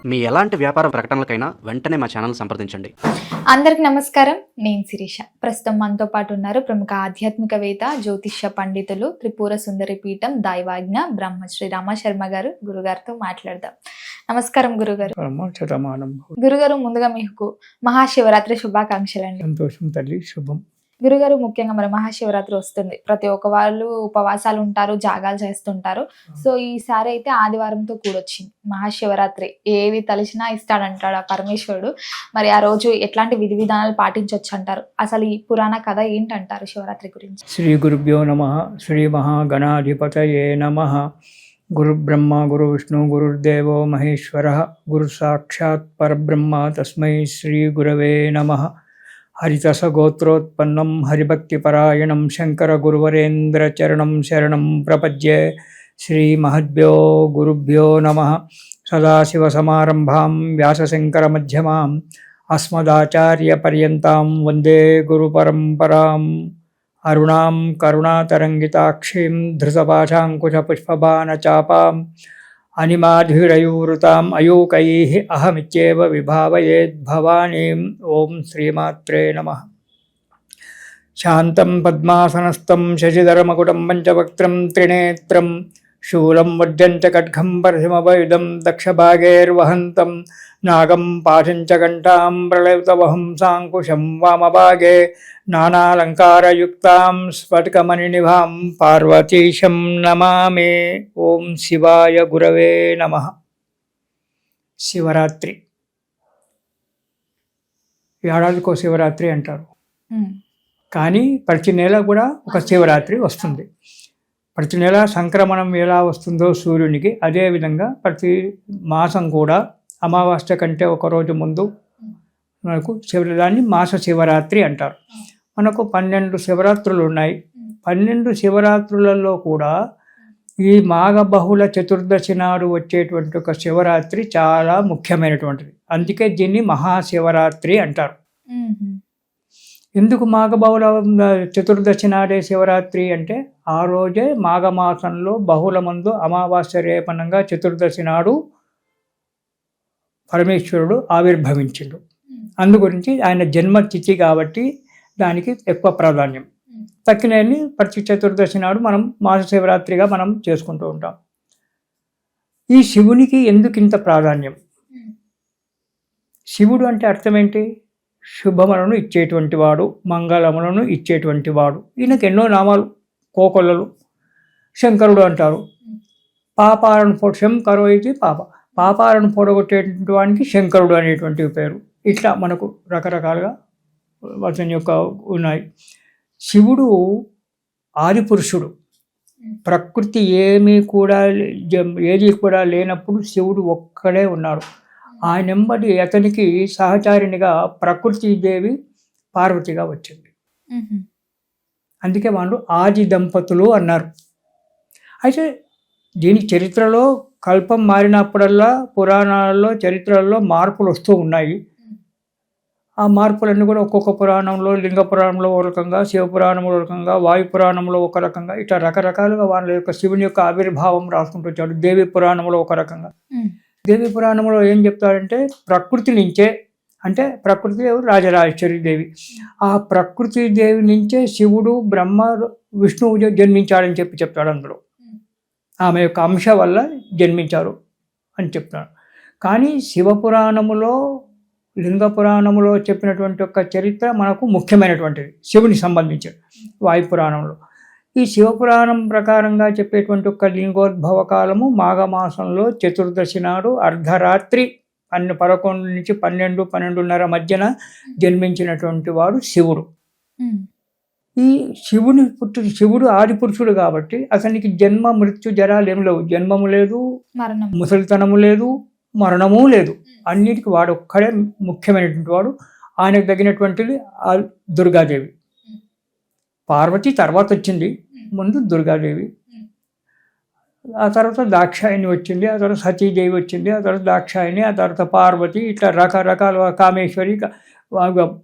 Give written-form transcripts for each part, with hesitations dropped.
మీ ఎలాంటి వ్యాపార ప్రకటనలకైనా వెంటనే మా ఛానల్ సంప్రదించండి. అందరికి నమస్కారం. నేను శిరీష. ప్రస్తుతం మనతో పాటు ఉన్నారు ప్రముఖ ఆధ్యాత్మికవేత్త, జ్యోతిష్య పండితులు, త్రిపుర సుందరి పీఠం దైవాజ్ఞ బ్రహ్మశ్రీ రామశర్మ గారు. గురుగారితో మాట్లాడదాం. నమస్కారం గురుగారు. గురుగారు, ముందుగా మీకు మహాశివరాత్రి శుభాకాంక్షలు అండి. సంతోషం తల్లి, శుభం. గురుగారు, ముఖ్యంగా మన మహాశివరాత్రి వస్తుంది. ప్రతి ఒక్క వాళ్ళు ఉపవాసాలు ఉంటారు, జాగాలు చేస్తుంటారు. సో ఈసారి అయితే ఆదివారంతో కూడొచ్చింది మహాశివరాత్రి. ఏవి తలిచినా ఇస్తాడంటాడు ఆ పరమేశ్వరుడు. మరి ఆ రోజు ఎట్లాంటి విధి విధానాలు పాటించవచ్చు అంటారు? అసలు ఈ పురాణ కథ ఏంటంటారు శివరాత్రి గురించి? శ్రీ గురుభ్యో నమః. శ్రీ మహాగణాధిపతయే నమః. గురు బ్రహ్మ గురు విష్ణు గురుర్దేవో మహేశ్వరః. గురు సాక్షాత్ పరబ్రహ్మ తస్మై శ్రీ గురవే నమః. హరితస గోత్రోత్పన్నం హరిభక్తిపరాయణం శంకర గురువరేంద్ర చరణం శరణం ప్రపద్యే. శ్రీ మహద్భ్యో గురుభ్యో నమః. సదాశివసమారంభాం వ్యాసశంకర మధ్యమాం అస్మదాచార్య పర్యంతాం వందే గురుపరంపరాం. అరుణాం కరుణాతరంగితాక్షీం ధృతపాశాంకుశపుష్పబాణచాపాం అనిమాధురయూరుతాం అయూకైః అహమిత్యేవ విభావయేద్భవానీం. ఓం శ్రీమాత్రే నమః. శాంతం పద్మాసనస్థం శశిధరమకుటం పంచవక్త్రం త్రినేత్రం శూలం వజ్రం చ ఖడ్గం పరశుమభయుధం దక్షభాగేర్వహంతం నాగం పాశం చ ఘంటాం ప్రళయుతవహం సాంకుశం వామభాగే నానాలంకారయుక్తాం స్ఫటికమణినిభాం పార్వతీశం నమామి. ఓం శివాయ గురవే నమః. శివరాత్రి ఏడాదికో శివరాత్రి అంటారు, కానీ ప్రతి నెల కూడా ఒక శివరాత్రి వస్తుంది. ప్రతి నెల సంక్రమణం ఎలా వస్తుందో సూర్యునికి, అదేవిధంగా ప్రతి మాసం కూడా అమావాస్య కంటే ఒకరోజు ముందు మనకు దాన్ని మాస శివరాత్రి అంటారు. మనకు 12 శివరాత్రులు ఉన్నాయి. 12 శివరాత్రులలో కూడా ఈ మాఘబహుళ చతుర్దశి నాడు వచ్చేటువంటి ఒక శివరాత్రి చాలా ముఖ్యమైనటువంటిది. అందుకే దీన్ని మహాశివరాత్రి అంటారు. ఎందుకు మాఘబహుళ చతుర్దశి నాడే శివరాత్రి అంటే, ఆ రోజే మాఘమాసంలో బహుళమందు అమావాస్య రేపనంగా చతుర్దశి నాడు పరమేశ్వరుడు ఆవిర్భవించిండు. అందుగురించి ఆయన జన్మతిథి కాబట్టి దానికి ఎక్కువ ప్రాధాన్యం. తక్కినన్ని ప్రతి చతుర్దశి నాడు మనం మాస శివరాత్రిగా మనం చేసుకుంటూ ఉంటాం. ఈ శివునికి ఎందుకు ఇంత ప్రాధాన్యం? శివుడు అంటే అర్థం ఏంటి? శుభములను ఇచ్చేటువంటి వాడు, మంగళములను ఇచ్చేటువంటి వాడు. ఈయనకు ఎన్నో నామాలు, కోకొల్లలు. శంకరుడు అంటారు. పాపాలను శంకరో ఇది పాపాలను పొడగొట్టేటువంటి వానికి శంకరుడు అనేటువంటి పేరు. ఇట్లా మనకు రకరకాలుగా అతని యొక్క ఉన్నాయి. శివుడు ఆదిపురుషుడు. ప్రకృతి ఏది కూడా లేనప్పుడు శివుడు ఒక్కడే ఉన్నాడు. ఆయనెంబడి అతనికి సహచారినిగా ప్రకృతిదేవి పార్వతిగా వచ్చింది. అందుకే వాళ్ళు ఆది దంపతులు అన్నారు. అయితే దీని చరిత్రలో కల్పం మారినప్పుడల్లా పురాణాలలో చరిత్రలలో మార్పులు వస్తూ ఉన్నాయి. ఆ మార్పులన్నీ కూడా ఒక్కొక్క పురాణంలో, లింగ పురాణంలో ఒక రకంగా, శివపురాణంలో ఒక రకంగా, వాయు పురాణంలో ఒక రకంగా, ఇట్లా రకరకాలుగా వాళ్ళ యొక్క శివుని యొక్క ఆవిర్భావం రాసుకుంటూ వచ్చాడు. దేవి పురాణంలో ఒక రకంగా. దేవి పురాణంలో ఏం చెప్తారంటే, ప్రకృతి నుంచే, అంటే ప్రకృతి రాజరాజేశ్వరి దేవి, ఆ ప్రకృతి దేవి నుంచే శివుడు, బ్రహ్మ, విష్ణువు జన్మించాడని చెప్తాడు. అందులో ఆమె యొక్క అంశ వల్ల జన్మించారు అని చెప్తాడు. కానీ శివపురాణములో, లింగ పురాణములో చెప్పినటువంటి ఒక చరిత్ర మనకు ముఖ్యమైనటువంటిది, శివుని సంబంధించి. వాయుపురాణంలో ఈ శివపురాణం ప్రకారంగా చెప్పేటువంటి ఒక లింగోద్భవ కాలము మాఘమాసంలో చతుర్దశి నాడు అర్ధరాత్రి 11 నుంచి 12, 12:30 మధ్యన జన్మించినటువంటి వాడు శివుడు. ఈ శివుడు ఆదిపురుషుడు కాబట్టి అతనికి జన్మ, మృత్యు, జరాలు ఏం లేవు. జన్మము లేదు, ముసలితనము లేదు, మరణము లేదు. అన్నిటికీ వాడు ఒక్కడే ముఖ్యమైనటువంటి వాడు. ఆయనకు తగినటువంటిది ఆ దుర్గాదేవి. పార్వతి తర్వాత వచ్చింది, ముందు దుర్గాదేవి. ఆ తర్వాత దాక్షాయిని వచ్చింది, ఆ తర్వాత సతీదేవి వచ్చింది, ఆ తర్వాత దాక్షాయిని, ఆ తర్వాత పార్వతి, ఇట్లా రకరకాల కామేశ్వరి.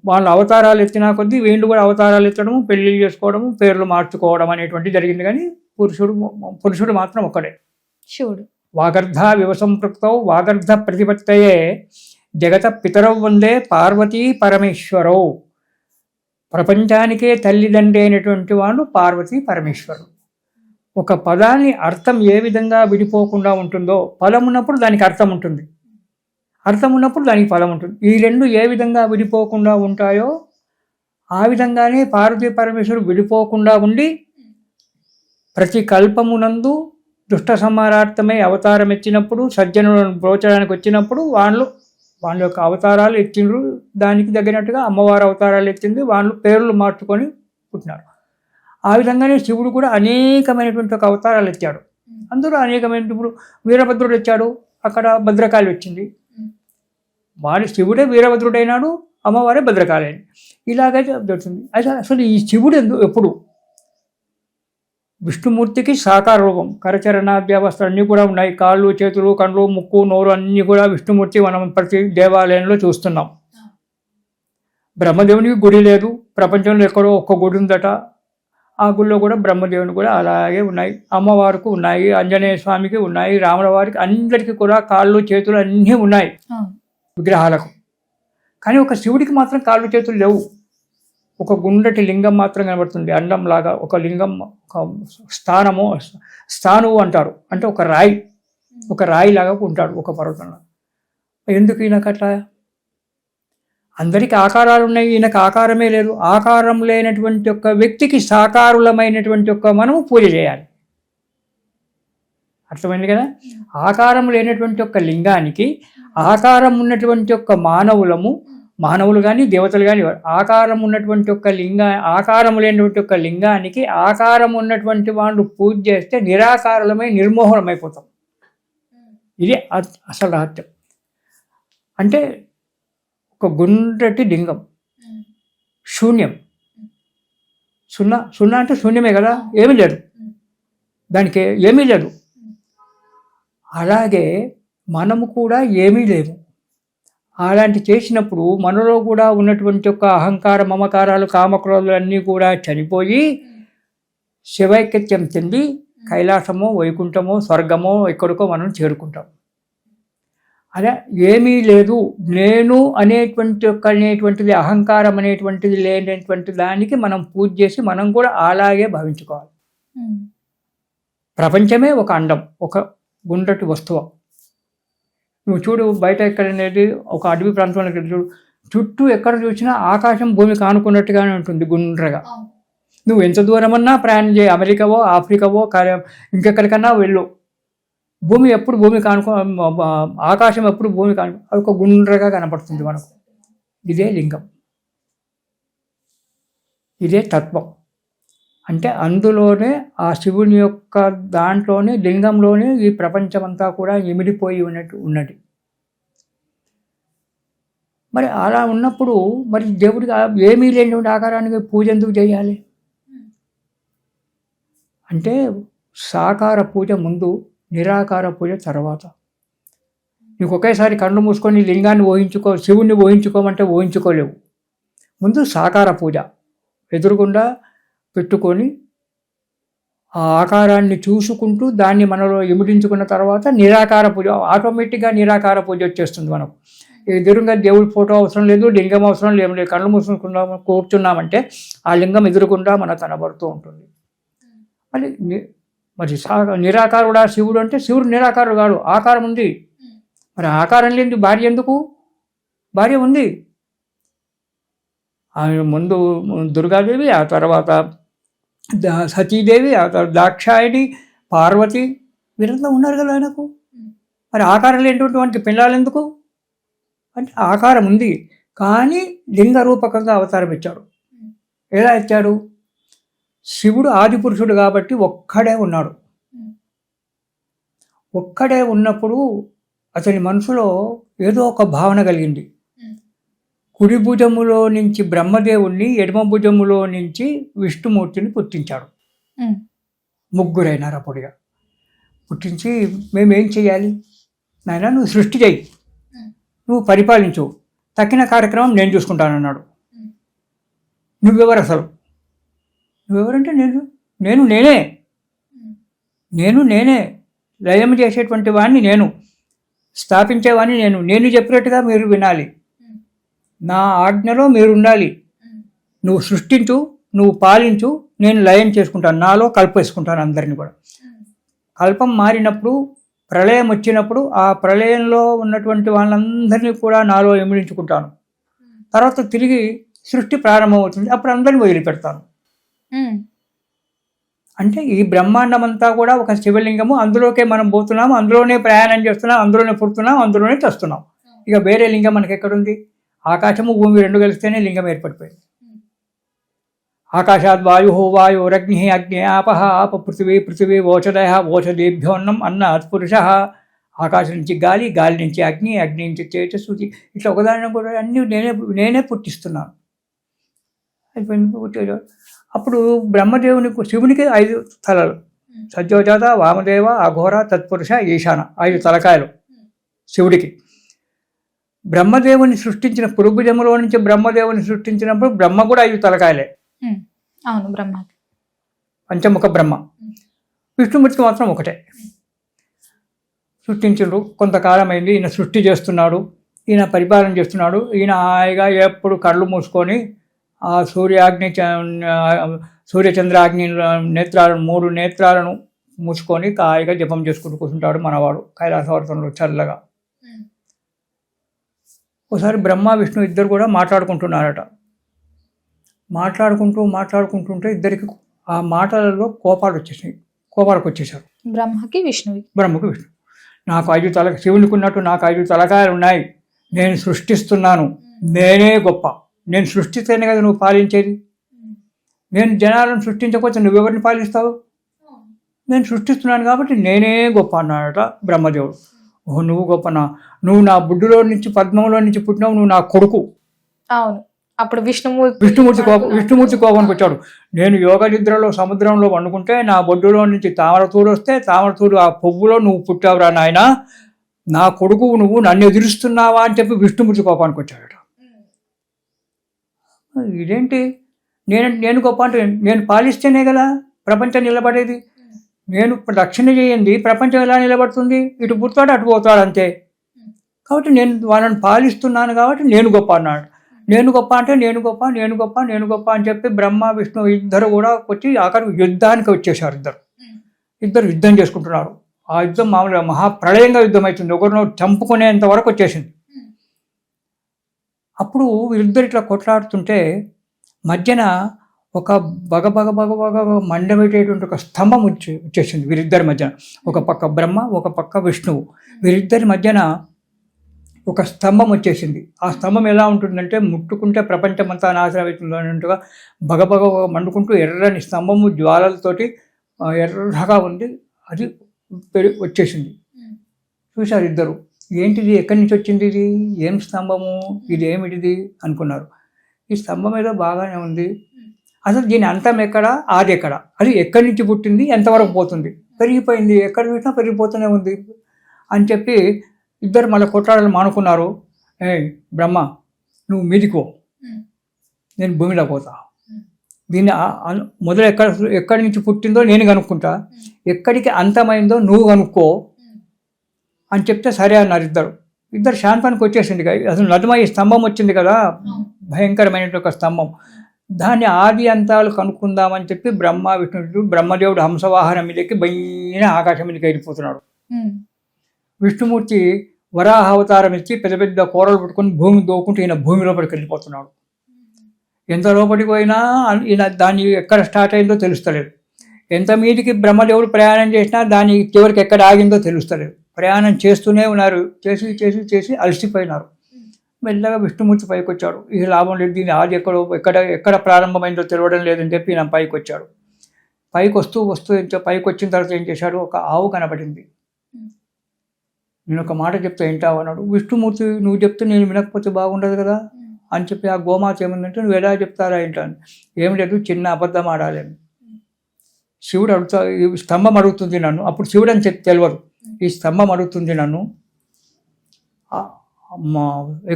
వాళ్ళ అవతారాలు ఎత్తినా కొద్దీ వీళ్ళు కూడా అవతారాలు ఎత్తడము, పెళ్ళిళ్ళు చేసుకోవడము, పేర్లు మార్చుకోవడం అనేటువంటి జరిగింది. కానీ పురుషుడు మాత్రం ఒక్కడే, శివుడు వాగర్ధావివ సంపృక్తౌ వాగర్ధ ప్రతిపత్తయే జగత పితరౌ వందే పార్వతీ పరమేశ్వరౌ. ప్రపంచానికే తల్లిదండ్రి అయినటువంటి వాడు పార్వతీ పరమేశ్వరుడు. ఒక పదాన్ని అర్థం ఏ విధంగా విడిపోకుండా ఉంటుందో, పదం ఉన్నప్పుడు దానికి అర్థం ఉంటుంది, అర్థం ఉన్నప్పుడు దానికి పదం ఉంటుంది. ఈ రెండు ఏ విధంగా విడిపోకుండా ఉంటాయో ఆ విధంగానే పార్వతీ పరమేశ్వరుడు విడిపోకుండా ఉండి ప్రతి కల్పమునందు దుష్ట సంహారార్థమై అవతారం ఎత్తినప్పుడు, సజ్జనులను బ్రోచడానికి వచ్చినప్పుడు వాళ్ళ యొక్క అవతారాలు ఎత్తిండ్రు. దానికి తగినట్టుగా అమ్మవారి అవతారాలు ఎత్తింది, వాళ్ళు పేర్లు మార్చుకొని పుట్టినారు. ఆ విధంగానే శివుడు కూడా అనేకమైనటువంటి ఒక అవతారాలు ఎత్తాడు. అందులో అనేకమైన, ఇప్పుడు వీరభద్రుడు వచ్చాడు, అక్కడ భద్రకాళి వచ్చింది. వాడి శివుడే వీరభద్రుడైనాడు, అమ్మవారే భద్రకాళి అయింది. ఇలాగైతే జరుగుతుంది. అయితే అసలు ఈ శివుడు ఎప్పుడు విష్ణుమూర్తికి సాకార రూపం, కరచరణాద్యావస్థ అన్నీ కూడా ఉన్నాయి. కాళ్ళు, చేతులు, కళ్ళు, ముక్కు, నోరు అన్నీ కూడా విష్ణుమూర్తి మనం ప్రతి దేవాలయంలో చూస్తున్నాం. బ్రహ్మదేవునికి గుడి లేదు, ప్రపంచంలో ఎక్కడో ఒక్క గుడి ఉందట. ఆ గుడిలో కూడా బ్రహ్మదేవుని కూడా అలాగే ఉన్నాయి. అమ్మవారికి ఉన్నాయి, ఆంజనేయ స్వామికి ఉన్నాయి, రాముల వారికి, అందరికీ కూడా కాళ్ళు, చేతులు అన్నీ ఉన్నాయి విగ్రహాలకు. కానీ ఒక శివుడికి మాత్రం కాళ్ళు, చేతులు లేవు. ఒక గుండ్రటి లింగం మాత్రం కనబడుతుంది, అండంలాగా. ఒక లింగం, ఒక స్థానువు అంటారు, అంటే ఒక రాయి లాగా ఉంటాడు ఒక పర్వతంలో. ఎందుకు ఈయనకట్లా? అందరికీ ఆకారాలు ఉన్నాయి, ఈయనకు ఆకారమే లేదు. ఆకారం లేనటువంటి ఒక వ్యక్తికి సాకారులమైనటువంటి ఒక మనము పూజ చేయాలి. అర్థమైంది కదా? ఆకారం లేనటువంటి ఒక లింగానికి ఆకారం ఉన్నటువంటి ఒక మానవులు కానీ దేవతలు కానీ, ఆకారం ఉన్నటువంటి ఒక ఆకారం లేనటువంటి ఒక లింగానికి ఆకారం ఉన్నటువంటి వాళ్ళు పూజ చేస్తే నిరాకారమై నిర్మోహనమైపోతాం. ఇది అసలు రహస్యం. అంటే ఒక గుండ్రటి లింగం, శూన్యం, సున్నా అంటే శూన్యమే కదా, ఏమీ లేదు, దానికి ఏమీ లేదు. అలాగే మనము కూడా ఏమీ లేవు. అలాంటి చేసినప్పుడు మనలో కూడా ఉన్నటువంటి ఒక అహంకార, మమకారాలు, కామక్రోధాలు అన్నీ కూడా చనిపోయి శివైక్యత్యం చెంది కైలాసమో, వైకుంఠమో, స్వర్గమో ఎక్కడికో మనం చేరుకుంటాం. అలా ఏమీ లేదు, నేను అనేటువంటిది అహంకారం అనేటువంటిది లేనటువంటి దానికి మనం పూజ చేసి మనం కూడా అలాగే భావించుకోవాలి. ప్రపంచమే ఒక అండం, ఒక గుండ్రటి వస్తువు. నువ్వు చూడు, బయట ఎక్కడనేది ఒక అడవి ప్రాంతంలో చూడు, చుట్టూ ఎక్కడ చూసినా ఆకాశం భూమి కానుకున్నట్టుగానే ఉంటుంది గుండ్రగా. నువ్వు ఎంత దూరమన్నా ప్రయాణం చేయి, అమెరికావో, ఆఫ్రికావో, ఇంకెక్కడికన్నా వెళ్ళు, భూమి ఎప్పుడు భూమి ఆకాశం ఎప్పుడు భూమి అది ఒక గుండ్రగా కనపడుతుంది మనకు. ఇదే లింగం, ఇదే తత్వం. అంటే అందులోనే ఆ శివుని యొక్క దాంట్లోనే, లింగంలోనే ఈ ప్రపంచమంతా కూడా ఇమిడిపోయి ఉన్నది. మరి అలా ఉన్నప్పుడు మరి దేవుడికి ఏమీ లేనటువంటి ఆకారానికి పూజ ఎందుకు చేయాలి? అంటే సాకార పూజ ముందు, నిరాకార పూజ తర్వాత. నీకు ఒకేసారి కళ్ళు మూసుకొని లింగాన్ని శివుణ్ణి ఊహించుకోమంటే ఊహించుకోలేవు. ముందు సాకార పూజ ఎదురుగుండా పెట్టుకొని ఆ ఆకారాన్ని చూసుకుంటూ దాన్ని మనలో ఇమిడించుకున్న తర్వాత నిరాకార పూజ, ఆటోమేటిక్గా నిరాకార పూజ వచ్చేస్తుంది. మనకు ఎదురుగా దేవుడి ఫోటో అవసరం లేదు, లింగం అవసరం లేదు. కళ్ళు మూసుకున్నాము కూర్చున్నామంటే ఆ లింగం ఎదురుగుండా మనకు కనబడుతూ ఉంటుంది. మరి నిరాకారుడా శివుడు అంటే శివుడు నిరాకారుడు కాదు, ఆకారం ఉంది. మరి ఆకారం లేని భార్య ఎందుకు? భార్య ఉంది. ఆయన ముందు దుర్గాదేవి, ఆ తర్వాత సతీదేవి, ఆ తర్వాత దాక్షాయణి, పార్వతి, వీరంతా ఉన్నారు కదా ఆయనకు. మరి ఆకారం లేనటువంటి వానికి పిల్లలు ఎందుకు అంటే ఆకారం ఉంది, కానీ లింగ రూపకంగా అవతారం ఇచ్చాడు. ఎలా ఇచ్చాడు? శివుడు ఆది పురుషుడు కాబట్టి ఒక్కడే ఉన్నాడు. ఒక్కడే ఉన్నప్పుడు అతని మనసులో ఏదో ఒక భావన కలిగింది. కుడి భుజములో నుంచి బ్రహ్మదేవుణ్ణి, ఎడమ భుజములో నుంచి విష్ణుమూర్తిని పుట్టించాడు. ముగ్గురైనారు అప్పుడుగా. పుట్టించి మేమేం చేయాలి నాయన, నువ్వు సృష్టి చేయి, నువ్వు పరిపాలించు, తక్కిన కార్యక్రమం నేను చూసుకుంటానన్నాడు. నువ్వెవరు అసలు? నువ్వెవరంటే నేనే లయం చేసేటువంటి వాడిని నేను, స్థాపించేవాడిని నేను. నేను చెప్పినట్టుగా మీరు వినాలి, నా ఆజ్ఞలో మీరు ఉండాలి. నువ్వు సృష్టించు, నువ్వు పాలించు, నేను లయం చేసుకుంటాను, నాలో కలిపేసుకుంటాను అందరినీ కూడా. కల్పం మారినప్పుడు, ప్రళయం వచ్చినప్పుడు ఆ ప్రళయంలో ఉన్నటువంటి వాళ్ళందరినీ కూడా నాలో ఎమిడించుకుంటాను. తర్వాత తిరిగి సృష్టి ప్రారంభమవుతుంది, అప్పుడు అందరిని వదిలిపెడతాను. అంటే ఈ బ్రహ్మాండం అంతా కూడా ఒక శివలింగము, అందులోకే మనం పోతున్నాము, అందులోనే ప్రయాణం చేస్తున్నాం, అందులోనే పుడుతున్నాం, అందులోనే చస్తున్నాం. ఇక వేరే లింగం మనకి ఎక్కడుంది? ఆకాశము భూమి రెండు కలిస్తేనే లింగం ఏర్పడిపోయింది. ఆకాశాద్ వాయు వాయురగ్ని అగ్ని ఆపహ ఆప పృథివీ పృథివీ ఓషధయ ఓషధేభ్యోన్నం అన్నాత్ పురుష. ఆకాశం నుంచి గాలి, గాలి నుంచి అగ్ని, అగ్ని నుంచి తేజస్సు, ఇట్లా ఒకదాని కూడా అన్నీ నేనే పుట్టిస్తున్నాను. అప్పుడు బ్రహ్మదేవునికి, శివునికి 5 తలలు, సజ్జోజాత, వామదేవ, అఘోర, తత్పురుష, ఈశాన, 5 తలకాయలు శివుడికి. బ్రహ్మదేవుని సృష్టించిన పురుభుజములో నుంచి బ్రహ్మదేవుని సృష్టించినప్పుడు బ్రహ్మ కూడా 5 తలకాయలే. అవును, బ్రహ్మ పంచముఖ బ్రహ్మ. విష్ణుమూర్తికి మాత్రం ఒకటే. సృష్టించుడు కొంతకాలం అయింది, ఈయన సృష్టి చేస్తున్నాడు, ఈయన పరిపాలన చేస్తున్నాడు. ఈయన హాయిగా ఎప్పుడు కళ్ళు మూసుకొని ఆ సూర్యచంద్రాగ్ని నేత్రాలను 3 నేత్రాలను మూసుకొని హాయిగా జపం చేసుకుంటూ కూర్చుంటాడు మనవాడు కైలాసవర్తంలో చల్లగా. ఒకసారి బ్రహ్మ విష్ణు ఇద్దరు కూడా మాట్లాడుకుంటున్నారట. మాట్లాడుకుంటుంటే ఇద్దరికి ఆ మాటలలో కోపాలకు వచ్చేసారు. బ్రహ్మకి విష్ణువు. నాకు 5 తల, శివునికి ఉన్నట్టు నాకు 5 తలకాయలు ఉన్నాయి, నేను సృష్టిస్తున్నాను, నేనే గొప్ప, నేను సృష్టిస్తేనే కదా నువ్వు పాలించేది. నేను జనాలను సృష్టించకపోతే నువ్వెవరిని పాలిస్తావు? నేను సృష్టిస్తున్నాను కాబట్టి నేనే గొప్ప అన్నాడట బ్రహ్మదేవుడు. ఓహో, నువ్వు గొప్పనా? నువ్వు నా బుడ్డులో నుంచి, పద్మంలో నుంచి పుట్టినావు, నువ్వు నా కొడుకు. అవును. అప్పుడు విష్ణుమూర్తి కోపానికి వచ్చాడు. నేను యోగ నిద్రలో సముద్రంలో వండుకుంటే నా బొడ్డులో నుంచి తామరతూడు వస్తే, తామరతూడు ఆ పువ్వులో నువ్వు పుట్టావురా నాయన, నా కొడుకు నువ్వు, నన్ను ఎదురుస్తున్నావా అని చెప్పి విష్ణుమూర్తి కోపానికి వచ్చాడట. ఇదేంటి, నేను గొప్ప అంటే నేను పాలిస్తేనే కదా ప్రపంచం నిలబడేది, నేను రక్షణ చేయండి ప్రపంచం ఎలా నిలబడుతుంది? ఇటు పుడతాడు అటు పోతాడు అంతే. కాబట్టి నేను వాళ్ళని పాలిస్తున్నాను కాబట్టి నేను గొప్ప అన్నాడు. నేను గొప్ప అంటే నేను గొప్ప అని చెప్పి బ్రహ్మ విష్ణు ఇద్దరు కూడా వచ్చి ఆఖరికి యుద్ధానికి వచ్చేసారు. ఇద్దరు యుద్ధం చేసుకుంటున్నారు. ఆ యుద్ధం మామూలుగా మహాప్రళయంగా యుద్ధం అవుతుంది, ఒకరినో చంపుకునేంత వరకు వచ్చేసింది. అప్పుడు వీరిద్దరు ఇట్లా కొట్లాడుతుంటే మధ్యన ఒక బగ మండబెట్టేటువంటి ఒక స్తంభం వచ్చేసింది వీరిద్దరి మధ్యన. ఒక పక్క బ్రహ్మ, ఒక పక్క విష్ణువు, వీరిద్దరి మధ్యన ఒక స్తంభం వచ్చేసింది. ఆ స్తంభం ఎలా ఉంటుందంటే ముట్టుకుంటే ప్రపంచం అంతా నాశనం అవుతుంది అన్నట్టుగా బగ మండుకుంటూ ఎర్రని స్తంభము జ్వాలలతోటి ఎర్రగా ఉంది. అది వచ్చేసింది. చూశారు ఇద్దరు, ఏంటిది, ఎక్కడి నుంచి వచ్చింది, ఇది ఏం స్తంభము, ఇది ఏమిటిది అనుకున్నారు. ఈ స్తంభం ఏదో బాగానే ఉంది, అసలు దీని అంతం ఎక్కడ, ఆది ఎక్కడ, అది ఎక్కడి నుంచి పుట్టింది, ఎంతవరకు పోతుంది, పెరిగిపోయింది, ఎక్కడ చూసినా పెరిగిపోతూనే ఉంది అని చెప్పి ఇద్దరు మళ్ళీ కొట్లాడాలని మానుకున్నారు. బ్రహ్మ నువ్వు మీదికి పో, నేను భూమిలో పోతా, దీన్ని మొదలు ఎక్కడి నుంచి పుట్టిందో నేను కనుక్కుంటా, ఎక్కడికి అంతమైందో నువ్వు కనుక్కో అని చెప్తే సరే అన్నారు. ఇద్దరు శాంతానికి వచ్చేసింది. అసలు నదుమై స్తంభం వచ్చింది కదా, భయంకరమైనటువంటి ఒక స్తంభం, దాన్ని ఆది అంతాలు కనుక్కుందామని చెప్పి బ్రహ్మ విష్ణుడు, బ్రహ్మదేవుడు హంసవాహనం మీదకి బయన ఆకాశం మీదకి వెళ్ళిపోతున్నాడు. విష్ణుమూర్తి వరాహ అవతారం ఇచ్చి పెద్ద పెద్ద కూరలు పట్టుకొని భూమి దోకుంటూ ఈయన భూమి లోపలికి వెళ్ళిపోతున్నాడు. ఎంత లోపలికి పోయినా ఈయన దాన్ని ఎక్కడ స్టార్ట్ అయిందో తెలుస్తలేదు. ఎంత మీదికి బ్రహ్మదేవుడు ప్రయాణం చేసినా దాని చివరికి ఎక్కడ ఆగిందో తెలుస్తలేదు. ప్రయాణం చేస్తూనే ఉన్నారు, చేసి అలసిపోయినారు. మెల్లగా విష్ణుమూర్తి పైకి వచ్చాడు. ఈ లాభం లేదు, దీని ఆది ఎక్కడ ప్రారంభమైందో తెలియడం లేదని చెప్పి ఈయన పైకి వచ్చాడు. పైకి వస్తూ పైకి వచ్చిన తర్వాత ఏం చేశాడు, ఒక ఆవు కనపడింది. నేను ఒక మాట చెప్తే వింటావు అన్నాడు. విష్ణుమూర్తి నువ్వు చెప్తే నేను వినకపోతే బాగుండదు కదా అని చెప్పి ఆ గోమాత ఏమందంటే నువ్వు ఎలా చెప్తారా ఏంటాను, ఏం లేదు చిన్న అబద్ధం ఆడాలి అని. శివుడు అడుగుతా, ఈ స్తంభం అడుగుతుంది నన్ను, అప్పుడు శివుడు అని చెప్పి తెలియదు, ఈ స్తంభం అడుగుతుంది నన్ను,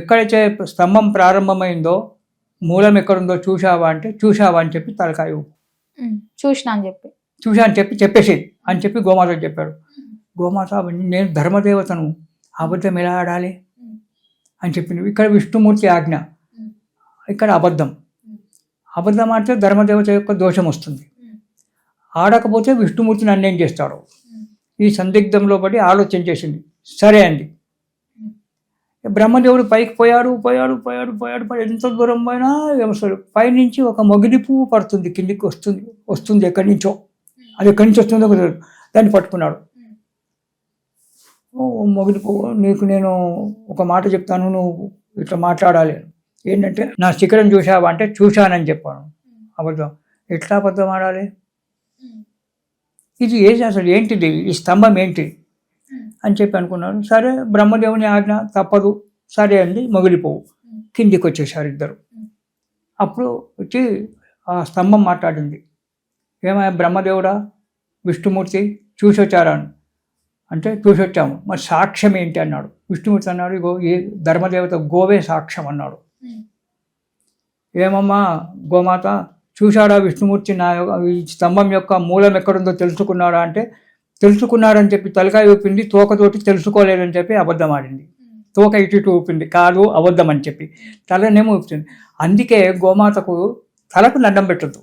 ఎక్కడైతే స్తంభం ప్రారంభమైందో మూలం ఎక్కడుందో చూశావా అంటే చూశావా అని చెప్పి తలకాయ చూశా అని చెప్పి చెప్పేసి అని చెప్పి గోమాతకు చెప్పాడు. గోమాత నేను ధర్మదేవతను, అబద్ధం ఎలా ఆడాలి అని చెప్పింది. ఇక్కడ విష్ణుమూర్తి ఆజ్ఞ, ఇక్కడ అబద్ధం. అబద్ధం ఆడితే ధర్మదేవత యొక్క దోషం వస్తుంది, ఆడకపోతే విష్ణుమూర్తి నన్ను ఏం చేస్తాడు. ఈ సందిగ్ధంలో పడి ఆలోచన చేసింది. సరే అండి. బ్రహ్మదేవుడు పైకి పోయాడు, ఎంత దూరం పోయినా అసలు పైనుంచి ఒక మొగిలి పువ్వు పడుతుంది, కిందికి వస్తుంది ఎక్కడి నుంచో. అది ఎక్కడి నుంచి వస్తుందో తెలియదు. దాన్ని పట్టుకున్నాడు. మొగిలి పువ్వు, నీకు నేను ఒక మాట చెప్తాను, నువ్వు ఇట్లా మాట్లాడాలి. ఏంటంటే, నా శిఖరం చూసావా అంటే చూశానని చెప్పాను. అబద్ధం. ఎట్లా అబద్ధం ఆడాలి? ఇది అసలు ఏంటిది, ఈ స్తంభం ఏంటి అని చెప్పి అనుకున్నాడు. సరే, బ్రహ్మదేవుని ఆజ్ఞ తప్పదు. సరే అండి, మొగిలిపోవు. కిందికి వచ్చేసారు ఇద్దరు. అప్పుడు వచ్చి ఆ స్తంభం మాట్లాడింది. ఏమయ్యా బ్రహ్మదేవుడా, విష్ణుమూర్తి చూసి వచ్చారా అంటే చూసి వచ్చాము. మరి సాక్ష్యం ఏంటి అన్నాడు. విష్ణుమూర్తి అన్నాడు, ఇగో ఏ ధర్మదేవత గోవే సాక్ష్యం అన్నాడు. ఏమమ్మా గోమాత, చూశాడా విష్ణుమూర్తి నా ఈ స్తంభం యొక్క మూలం ఎక్కడుందో తెలుసుకున్నాడా అంటే తెలుసుకున్నారని చెప్పి తలకాయ ఊపింది, తోకతోటి తెలుసుకోలేదని చెప్పి అబద్ధం ఆడింది. తోక ఇటు ఊపింది, కాదు అబద్ధం అని చెప్పి తలనేమో ఊపుతుంది. అందుకే గోమాతకు తలకు దండం పెట్టద్దు,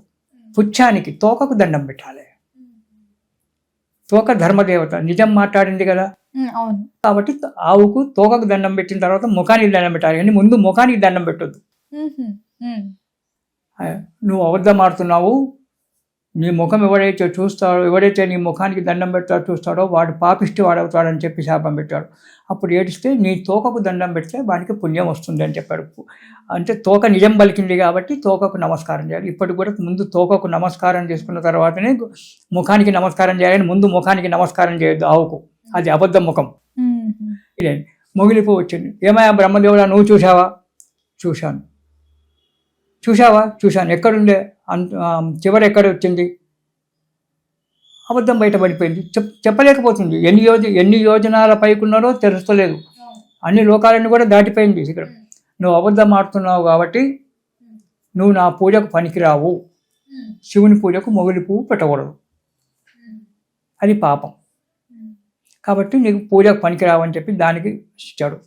పుచ్చానికి తోకకు దండం పెట్టాలి. తోక ధర్మదేవత నిజం మాట్లాడింది కదా, కాబట్టి ఆవుకు తోకకు దండం పెట్టిన తర్వాత ముఖానికి దండం పెట్టాలి. కానీ ముందు ముఖానికి దండం పెట్టొద్దు. నువ్వు అబద్ధం ఆడుతున్నావు, నీ ముఖం ఎవడైతే నీ ముఖానికి దండం పెడతాడో చూస్తాడో వాడు పాపిష్టి వాడవుతాడని చెప్పి శాపం పెట్టాడు. అప్పుడు ఏడిస్తే నీ తోకకు దండం పెడితే వాడికి పుణ్యం వస్తుంది అని చెప్పాడు. అంటే తోక నిజం పలికింది కాబట్టి తోకకు నమస్కారం చేయాలి. ఇప్పటికి కూడా ముందు తోకకు నమస్కారం చేసుకున్న తర్వాతనే ముఖానికి నమస్కారం చేయాలని, ముందు ముఖానికి నమస్కారం చేయొద్దు ఆవుకు, అది అబద్ధం ముఖం. ఇదే మొగిలిపో వచ్చింది. ఏమయ్యా బ్రహ్మదేవుడా, నువ్వు చూసావా? చూశాను. చూశాను. ఎక్కడుండే? చివరి ఎక్కడ వచ్చింది? అబద్ధం బయటపడిపోయింది. చెప్పలేకపోతుంది. ఎన్ని యోజనాల పైకున్నారో తెలుస్తలేదు. అన్ని లోకాలను కూడా దాటిపోయింది. ఇక్కడ నువ్వు అబద్ధం ఆడుతున్నావు కాబట్టి నువ్వు నా పూజకు పనికిరావు. శివుని పూజకు మొగిలి పువ్వు పెట్టకూడదు, అది పాపం. కాబట్టి నీకు పూజకు పనికిరావు అని చెప్పి దానికి ఇచ్చాడు.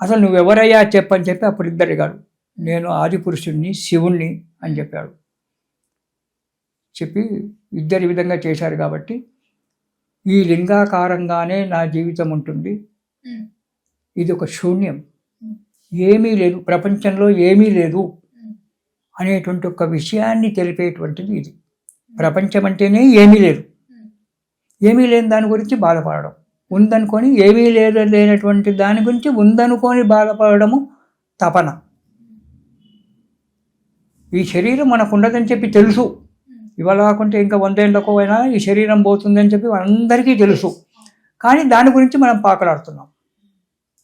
అసలు నువ్వెవరయ్యా చెప్పని చెప్పి అప్పుడు ఇద్దరు అడిగాడు. నేను ఆది పురుషుణ్ణి, శివుణ్ణి అని చెప్పాడు. చెప్పి ఇద్దరు విధంగా చేశారు. కాబట్టి ఈ లింగాకారంగానే నా జీవితం ఉంటుంది, ఇది ఒక శూన్యం, ఏమీ లేదు, ప్రపంచంలో ఏమీ లేదు అనేటువంటి ఒక విషయాన్ని తెలిపేటువంటిది ఇది. ప్రపంచం అంటేనే ఏమీ లేదు, ఏమీ లేని దాని గురించి బాధపడడం, ఉందనుకొని ఏమీ లేనటువంటి దాని గురించి ఉందనుకొని బాధపడము తపన. ఈ శరీరం మనకు ఉండదని చెప్పి తెలుసు, ఇవాళ కాకుంటే ఇంకా 100 ఏళ్ళకో అయినా ఈ శరీరం పోతుందని చెప్పి అందరికీ తెలుసు. కానీ దాని గురించి మనం పాకలాడుతున్నాం.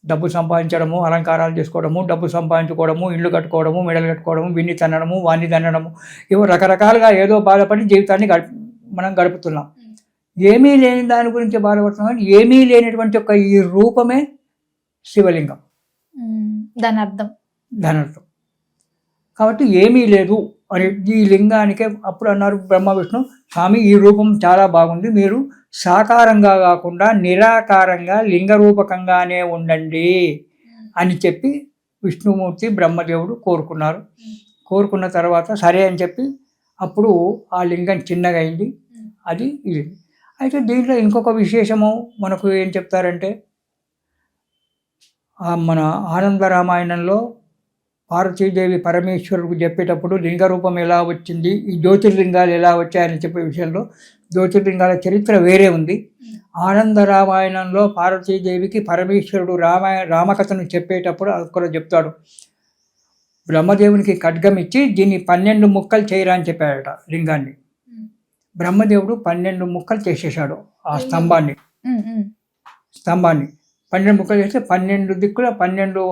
డబ్బు సంపాదించడము, అలంకారాలు చేసుకోవడము, డబ్బు సంపాదించుకోవడము, ఇళ్ళు కట్టుకోవడము, మెడలు కట్టుకోవడము, విన్ని తన్నడము, వాణ్ణి తన్నడము, ఇవో రకరకాలుగా ఏదో బాధపడి జీవితాన్ని మనం గడుపుతున్నాం. ఏమీ లేని దాని గురించి బాధపడుతున్నాం. ఏమీ లేనటువంటి ఒక ఈ రూపమే శివలింగం, దాని అర్థం. కాబట్టి ఏమీ లేదు అని ఈ లింగానికే అప్పుడు అన్నారు బ్రహ్మ విష్ణు, స్వామి ఈ రూపం చాలా బాగుంది, మీరు సాకారంగా కాకుండా నిరాకారంగా లింగరూపకంగానే ఉండండి అని చెప్పి విష్ణుమూర్తి బ్రహ్మదేవుడు కోరుకున్నారు. కోరుకున్న తర్వాత సరే అని చెప్పి అప్పుడు ఆ లింగం చిన్నగా అయింది. అది ఇది. అయితే దీంట్లో ఇంకొక విశేషము మనకు ఏం చెప్తారంటే, మన ఆనంద రామాయణంలో పార్వతీదేవి పరమేశ్వరుడికి చెప్పేటప్పుడు లింగరూపం ఎలా వచ్చింది, ఈ జ్యోతిర్లింగాలు ఎలా వచ్చాయని చెప్పే విషయంలో జ్యోతిర్లింగాల చరిత్ర వేరే ఉంది. ఆనంద రామాయణంలో పార్వతీదేవికి పరమేశ్వరుడు రామకథను చెప్పేటప్పుడు అక్కడ చెప్తాడు, బ్రహ్మదేవునికి ఖడ్గం ఇచ్చి దీన్ని 12 ముక్కలు చేయరా అని చెప్పాడట లింగాన్ని. బ్రహ్మదేవుడు 12 ముక్కలు చేసేసాడు ఆ స్తంభాన్ని. 12 ముక్కలు చేస్తే 12 దిక్కుల 12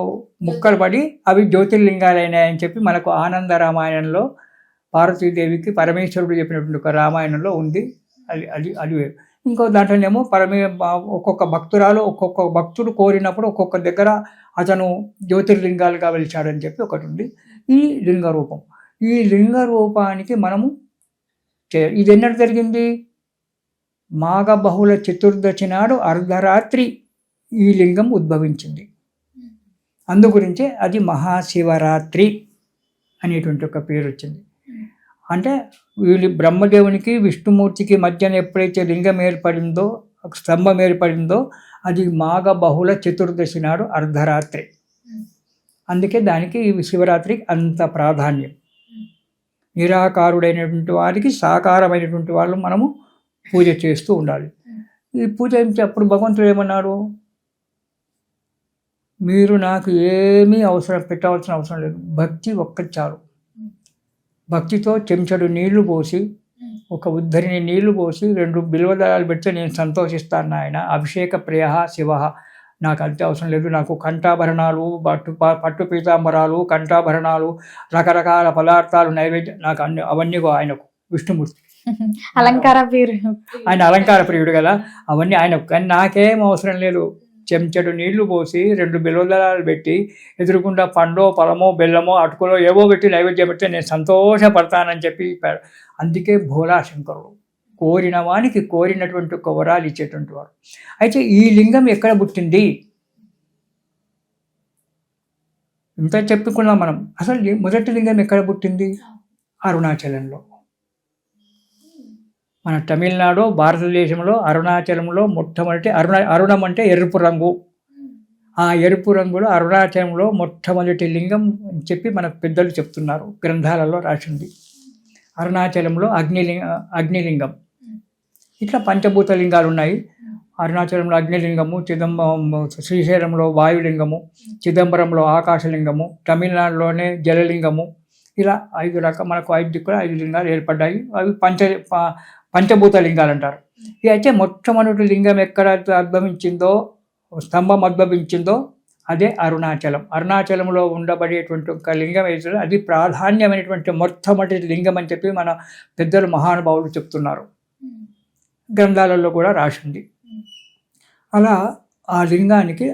ముక్కలు పడి అవి జ్యోతిర్లింగాలైనాయని చెప్పి మనకు ఆనంద రామాయణంలో పార్వతీదేవికి పరమేశ్వరుడు చెప్పినటువంటి ఒక రామాయణంలో ఉంది. అది ఇంకో దాంట్లోనేమో ఒక్కొక్క భక్తుడు కోరినప్పుడు ఒక్కొక్క దగ్గర అతను జ్యోతిర్లింగాలుగా వెలిచాడని చెప్పి ఒకటి ఉంది. ఈ లింగ రూపం, ఈ లింగ రూపానికి మనము ఇది ఎన్నడూ జరిగింది? మాఘ బహుళ చతుర్దశి నాడు అర్ధరాత్రి ఈ లింగం ఉద్భవించింది. అందుగురించే అది మహాశివరాత్రి అనేటువంటి ఒక పేరు వచ్చింది. అంటే వీళ్ళు బ్రహ్మదేవునికి విష్ణుమూర్తికి మధ్యన ఎప్పుడైతే లింగం ఏర్పడిందో, స్తంభం ఏర్పడిందో, అది మాఘ బహుళ చతుర్దశి నాడు అర్ధరాత్రి. అందుకే దానికి ఈ శివరాత్రికి అంత ప్రాధాన్యం. నిరాకారుడైనటువంటి వారికి సాకారమైనటువంటి వాళ్ళు మనము పూజ చేస్తూ ఉండాలి. ఈ పూజ అప్పుడు భగవంతుడు ఏమన్నాడు, మీరు నాకు ఏమీ పెట్టవలసిన అవసరం లేదు, భక్తి ఒక్కటి చాలు. భక్తితో చెంచడు నీళ్లు పోసి, ఒక ఉద్ధరిని నీళ్లు పోసి 2 బిల్వదళాలు పెడితే నేను సంతోషిస్తాను ఆయన. అభిషేక ప్రియ శివ, నాకు అంతే అవసరం లేదు. నాకు కంఠాభరణాలు, పట్టు పీతాంబరాలు, కంఠాభరణాలు, రకరకాల పదార్థాలు, నైవేద్యం, నాకు అవన్నీ ఆయనకు, విష్ణుమూర్తి అలంకార ప్రియుడు, ఆయన అలంకార ప్రియుడు కదా, అవన్నీ ఆయనకు. కానీ నాకేం అవసరం లేదు. చెంచడు నీళ్లు పోసి 2 బిల్వదళాలు పెట్టి ఎదురుకుండా పండో పழమో బెల్లమో అటుకులో ఏవో పెట్టి నైవేద్యం పెడితే నేను సంతోషపడతానని చెప్పి చెప్పాడు. అందుకే భోలా శంకరుడు కోరిన వానికి కోరినటువంటి ఒక వరాలు ఇచ్చేటువంటి వాడు. అయితే ఈ లింగం ఎక్కడ పుట్టింది ఇంత చెప్పుకున్నాం మనం. అసలు మొదటి లింగం ఎక్కడ పుట్టింది? అరుణాచలంలో. మన తమిళనాడు, భారతదేశంలో అరుణాచలంలో మొట్టమొదటి అరుణం అంటే ఎరుపు రంగు. ఆ ఎరుపు రంగులో అరుణాచలంలో మొట్టమొదటి లింగం అని చెప్పి మన పెద్దలు చెప్తున్నారు, గ్రంథాలలో రాసింది. అరుణాచలంలో అగ్నిలింగం. ఇట్లా పంచభూత లింగాలు ఉన్నాయి. అరుణాచలంలో అగ్నిలింగము, శ్రీశైలంలో వాయులింగము, చిదంబరంలో ఆకాశలింగము, తమిళనాడులోనే జలలింగము. ఇలా 5 మనకు 5 దిక్కులు 5 లింగాలు ఏర్పడ్డాయి. అవి పంచభూత లింగాలు అంటారు. ఇవి అయితే మొట్టమొదటి లింగం ఎక్కడ ఉద్భవించిందో, స్తంభం ఉద్భవించిందో అదే అరుణాచలం. అరుణాచలంలో ఉండబడేటువంటి ఒక లింగం అయితే అది ప్రాధాన్యమైనటువంటి మొట్టమొదటి లింగం అని చెప్పి మన పెద్దలు మహానుభావులు చెప్తున్నారు, గ్రంథాలలో కూడా రాసింది. అలా ఆ లింగానికి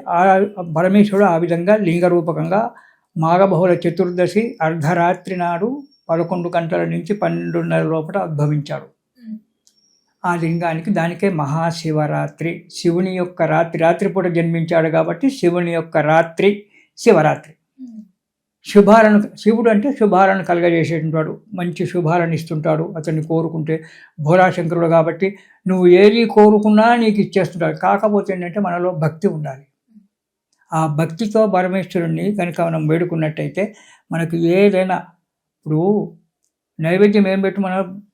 పరమేశ్వరుడు ఆ విధంగా లింగరూపకంగా మాఘబహుళ చతుర్దశి అర్ధరాత్రి నాడు 11 గంటల నుంచి 12:30 లోపల ఉద్భవించాడు. ఆ లింగానికి దానికే మహాశివరాత్రి, శివుని యొక్క రాత్రిపూట జన్మించాడు కాబట్టి శివుని యొక్క రాత్రి శివరాత్రి. శివుడు అంటే శుభాలను కలగజేసేటువంటి వాడు, మంచి శుభాలను ఇస్తుంటాడు అతన్ని కోరుకుంటే. భోళాశంకరుడు కాబట్టి నువ్వు ఏది కోరుకున్నా నీకు ఇచ్చేస్తుంటాడు. కాకపోతే ఏంటంటే మనలో భక్తి ఉండాలి. ఆ భక్తితో పరమేశ్వరుణ్ణి కనుక మనం వేడుకున్నట్టయితే మనకు ఏదైనా, ఇప్పుడు నైవేద్యం ఏం పెట్టి, మన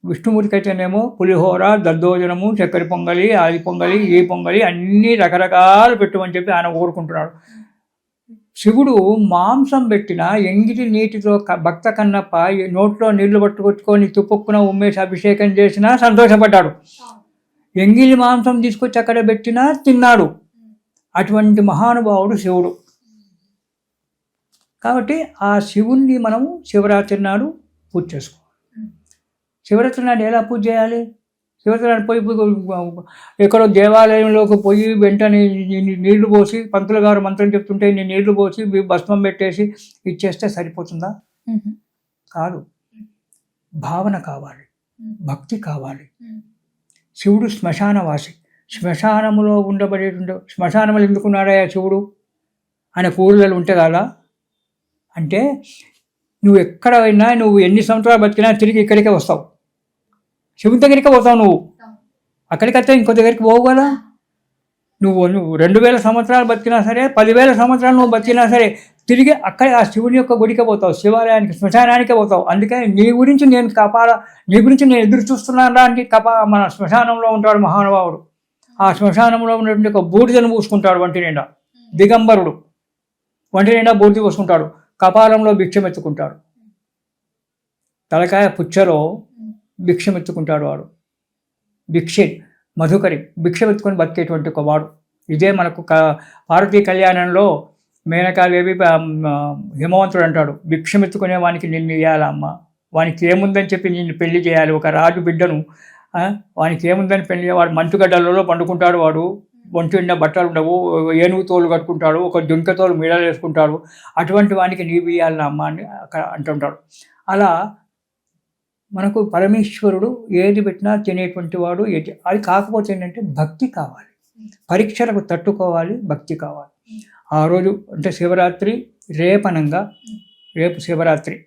విష్ణుమూర్తికి అయితేనేమో పులిహోర, దద్దోజనము, చక్కెర పొంగలి, ఆది పొంగలి, ఈ పొంగలి అన్నీ రకరకాలు పెట్టమని చెప్పి ఆయన కోరుకుంటున్నాడు. శివుడు మాంసం పెట్టిన ఎంగిటి నీటితో భక్త కన్నప్ప నోట్లో నీళ్లు పట్టుకొచ్చుకొని తుప్పుక్కున ఉమ్మేసి అభిషేకం చేసినా సంతోషపడ్డాడు. ఎంగిలి మాంసం తీసుకొచ్చి అక్కడ పెట్టినా తిన్నాడు. అటువంటి మహానుభావుడు శివుడు. కాబట్టి ఆ శివుణ్ణి మనము శివరాత్రి నాడు పూజ చేసుకోవాలి. శివరాత్రి నాడు ఎలా పూజ చేయాలి? శివరాత్రి నాడు పోయి ఎక్కడో దేవాలయంలోకి పోయి వెంటనే నీళ్లు పోసి, పంతులు గారు మంత్రం చెప్తుంటే నీ నీళ్లు పోసి భస్మం పెట్టేసి ఇచ్చేస్తే సరిపోతుందా? కాదు. భావన కావాలి, భక్తి కావాలి. శివుడు శ్మశానవాసి. శ్మశానములో ఉండబడేటువంటి, శ్మశానములు ఎందుకున్నాడయ్యా శివుడు? ఆయన కూరలు ఉంటే కదా. అంటే నువ్వు ఎక్కడ అయినా, నువ్వు ఎన్ని సంవత్సరాలు బతికినా తిరిగి ఇక్కడికే వస్తావు, శివుని దగ్గరికే పోతావు. నువ్వు అక్కడికైతే ఇంకో దగ్గరికి పోవు కదా. నువ్వు 2000 సంవత్సరాలు బతికినా సరే, 10,000 సంవత్సరాలు నువ్వు బతికినా సరే తిరిగి అక్కడే ఆ శివుని యొక్క గుడికే పోతావు, శివాలయానికి, శ్మశానానికే పోతావు. అందుకే నీ గురించి నేను ఎదురు చూస్తున్నాను దానికి. మన శ్మశానంలో ఉంటాడు మహానుభావుడు. ఆ శ్మశానంలో ఉన్నటువంటి ఒక బూడిదను పూసుకుంటాడు వంటి నిండా. దిగంబరుడు వంటి నిండా బూడిద పూసుకుంటాడు. కపాలంలో భిక్షమెత్తుకుంటాడు. తలకాయ పుచ్చలో భిక్షమెత్తుకుంటాడు వాడు. మధుకరి భిక్షమెత్తుకొని బతికేటువంటి ఒక వాడు. ఇదే మనకు పార్వతీ కళ్యాణంలో మేనకాదేవి హిమవంతుడు అంటాడు, భిక్షమెత్తుకునే వానికి నిన్ను ఇయ్యాలమ్మ, వానికి ఏముందని చెప్పి నిన్ను పెళ్లి చేయాలి. ఒక రాజు బిడ్డను, వానికి ఏముందని పెళ్లి, వాడు మంచుగడ్డలలో పండుకుంటాడు, వాడు ఒంటి నిండా బట్టలు ఉండవు, ఏనుగు తోలు కట్టుకుంటాడు, ఒక దుంక తోలు మీడలు వేసుకుంటాడు, అటువంటి వానికి నీవు ఇయ్యాలని అమ్మ అని అక్కడ అంటుంటాడు. అలా మనకు పరమేశ్వరుడు ఏది పెట్టినా తినేటువంటి వాడు అది కాకపోతే ఏంటంటే భక్తి కావాలి, పరీక్షలకు తట్టుకోవాలి, భక్తి కావాలి. ఆ రోజు అంటే శివరాత్రి రేపనంగా, రేపు శివరాత్రి,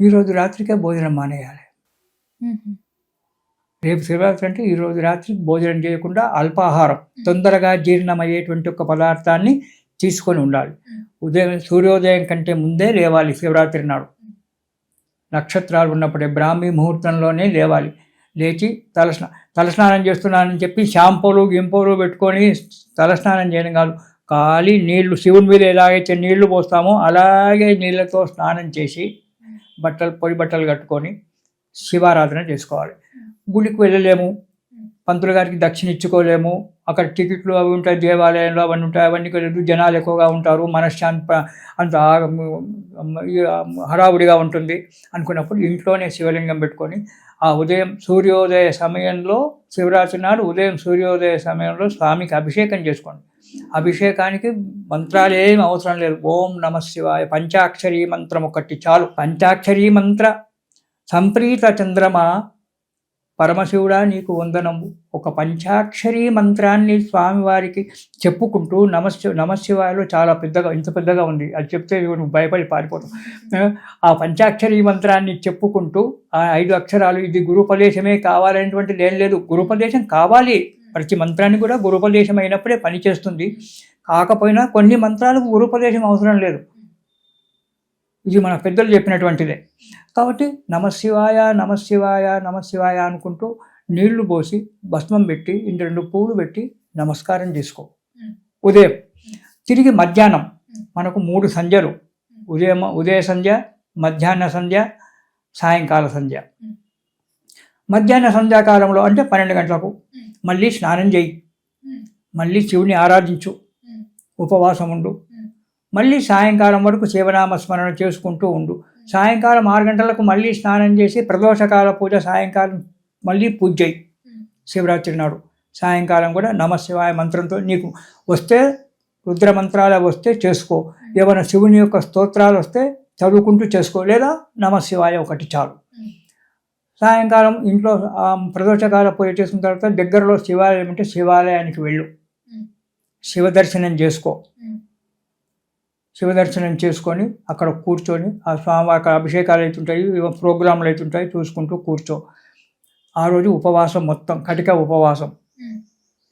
ఈరోజు రాత్రికే భోజనం మానేయాలి. రేపు శివరాత్రి అంటే ఈరోజు రాత్రి భోజనం చేయకుండా అల్పాహారం, తొందరగా జీర్ణమయ్యేటువంటి ఒక పదార్థాన్ని తీసుకొని ఉండాలి. సూర్యోదయం కంటే ముందే లేవాలి. శివరాత్రి నాడు నక్షత్రాలు ఉన్నప్పుడే బ్రాహ్మీ ముహూర్తంలోనే లేవాలి. లేచి తలస్నానం చేస్తున్నానని చెప్పి షాంపూలు గింపూలు పెట్టుకొని తలస్నానం చేయడం కాదు, ఖాళీ నీళ్లు, శివుని మీద ఎలాగైతే నీళ్లు పోస్తామో అలాగే నీళ్ళతో స్నానం చేసి పొడి బట్టలు కట్టుకొని శివారాధన చేసుకోవాలి. గుడికి వెళ్ళలేము, పంతులు గారికి దక్షిణ ఇచ్చుకోలేము, అక్కడ టికెట్లు అవి ఉంటాయి, దేవాలయంలో అవన్నీ ఉంటాయి, అవన్నీ లేదు, జనాలు ఎక్కువగా ఉంటారు, మనశ్శాంతి అంత హడావుడిగా ఉంటుంది అనుకున్నప్పుడు ఇంట్లోనే శివలింగం పెట్టుకొని ఆ ఉదయం సూర్యోదయ సమయంలో, శివరాత్రి నాడు ఉదయం సూర్యోదయ సమయంలో స్వామికి అభిషేకం చేసుకోండి. అభిషేకానికి మంత్రాలు ఏమి అవసరం లేదు. ఓం నమ శివాయ పంచాక్షరీ మంత్రం ఒకటి చాలు. పంచాక్షరీ మంత్ర సంప్రీత చంద్రమా పరమశివుడా నీకు వందనము. ఒక పంచాక్షరీ మంత్రాన్ని స్వామివారికి చెప్పుకుంటూ నమశివాయలో చాలా పెద్దగా, ఇంత పెద్దగా ఉంది, అది చెప్తే నువ్వు భయపడి పారిపోతావు. ఆ పంచాక్షరీ మంత్రాన్ని చెప్పుకుంటూ ఆ 5 అక్షరాలు, ఇది గురుపదేశమే కావాలనేటువంటిది ఏం లేదు. గురుపదేశం కావాలి, ప్రతి మంత్రాన్ని కూడా గురుపదేశం అయినప్పుడే పనిచేస్తుంది. కాకపోయినా కొన్ని మంత్రాలకు గురుపదేశం అవసరం లేదు, ఇది మన పెద్దలు చెప్పినటువంటిదే. కాబట్టి నమశివాయ నమశివాయ నమశివాయ అనుకుంటూ నీళ్లు పోసి భస్మం పెట్టి 2 పువ్వులు పెట్టి నమస్కారం చేసుకో. ఉదయం తిరిగి మధ్యాహ్నం మనకు 3 సంధ్యలు, ఉదయ సంధ్య, మధ్యాహ్న సంధ్య, సాయంకాల సంధ్య. మధ్యాహ్న సంధ్యాకాలంలో అంటే 12 గంటలకు మళ్ళీ స్నానం చేయి, మళ్ళీ శివుని ఆరాధించు, ఉపవాసం ఉండు, మళ్ళీ సాయంకాలం వరకు శివనామ స్మరణ చేసుకుంటూ ఉండు. సాయంకాలం 6 గంటలకు మళ్ళీ స్నానం చేసి ప్రదోషకాల పూజ సాయంకాలం మళ్ళీ పూజ చేయి. శివరాత్రి నాడు సాయంకాలం కూడా నమశివాయ మంత్రంతో నీకు వస్తే రుద్ర మంత్రాలు వస్తే చేసుకో, ఏమైనా శివుని యొక్క స్తోత్రాలు వస్తే చదువుకుంటూ చేసుకో, లేదా నమశివాయ ఒకటి చాలు. సాయంకాలం ఇంట్లో ప్రదోషకాల పూజ చేసిన తర్వాత దగ్గరలో శివాలయం ఉంటే శివాలయానికి వెళ్ళు, శివదర్శనం చేసుకో. శివదర్శనం చేసుకొని అక్కడ కూర్చొని ఆ స్వామి అక్కడ అభిషేకాలు అవుతుంటాయి, ప్రోగ్రాంలు అవుతుంటాయి, చూసుకుంటూ కూర్చో. ఆ రోజు ఉపవాసం, మొత్తం కటిక ఉపవాసం,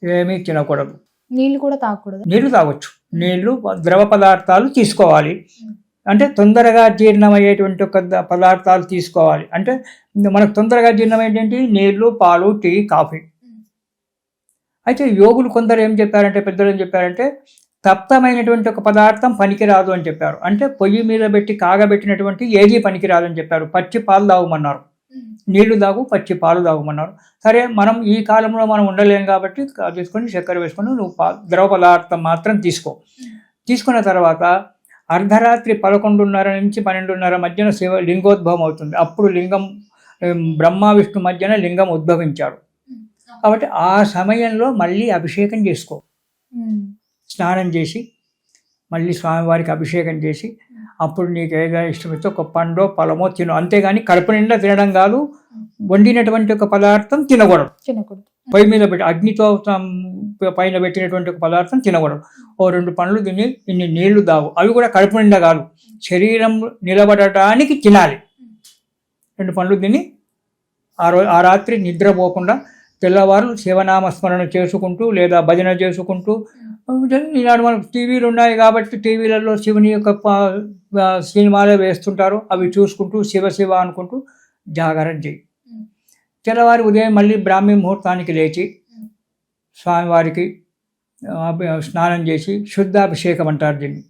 ఏమీ తినకూడదు. నీళ్ళు కూడా తాగకూడదు. నీళ్లు తాగొచ్చు, నీళ్లు ద్రవ పదార్థాలు తీసుకోవాలి. అంటే తొందరగా జీర్ణమయ్యేటువంటి ఒక పదార్థాలు తీసుకోవాలి. అంటే మనకు తొందరగా జీర్ణమయ్యేటువంటి నీళ్లు, పాలు, టీ, కాఫీ. అయితే యోగులు కొందరు ఏం చెప్పారంటే, పెద్దలు ఏం చెప్పారంటే, తప్తమైనటువంటి ఒక పదార్థం పనికిరాదు అని చెప్పారు. అంటే పొయ్యి మీద పెట్టి కాగబెట్టినటువంటి ఏది పనికిరాదు అని చెప్పారు. పచ్చి పాలు తాగమన్నారు, నీళ్లు తాగు, పచ్చి పాలు తాగమన్నారు. సరే, మనం ఈ కాలంలో మనం ఉండలేము కాబట్టి తీసుకొని చక్కెర వేసుకొని నువ్వు ద్రవ పదార్థం మాత్రం తీసుకో. తీసుకున్న తర్వాత అర్ధరాత్రి 11:30 నుంచి 12:30 మధ్యన శివ లింగోద్భవం అవుతుంది. అప్పుడు లింగం బ్రహ్మ విష్ణు మధ్యన లింగం ఉద్భవించాడు. కాబట్టి ఆ సమయంలో మళ్ళీ అభిషేకం చేసుకో. స్నానం చేసి మళ్ళీ స్వామివారికి అభిషేకం చేసి అప్పుడు నీకు ఏదైనా ఇష్టమైతే ఒక పండో ఫలమో తిను. అంతేగాని కడుపు నిండా తినడం కాదు, వండినటువంటి ఒక పదార్థం తినకూడదు. పొయ్యి మీద పెట్టి అగ్నితో పైన పెట్టినటువంటి ఒక పదార్థం తినకూడదు. ఓ 2 పండ్లు తిని ఇన్ని నీళ్లు తాగు. అవి కూడా కడుపు నిండా కాదు, శరీరం నిలబడటానికి తినాలి. 2 పండ్లు తిని ఆ రాత్రి నిద్రపోకుండా తెల్లవారు శివనామస్మరణ చేసుకుంటూ లేదా భజన చేసుకుంటూ, ఈనాడు మనకు టీవీలు ఉన్నాయి కాబట్టి టీవీలలో శివుని యొక్క సినిమాలే వేస్తుంటారు, అవి చూసుకుంటూ శివ శివ అనుకుంటూ జాగరణ చేయి. తెల్లవారి ఉదయం మళ్ళీ బ్రాహ్మీ ముహూర్తానికి లేచి స్వామివారికి స్నానం చేసి శుద్ధాభిషేకం అంటారు దీన్ని.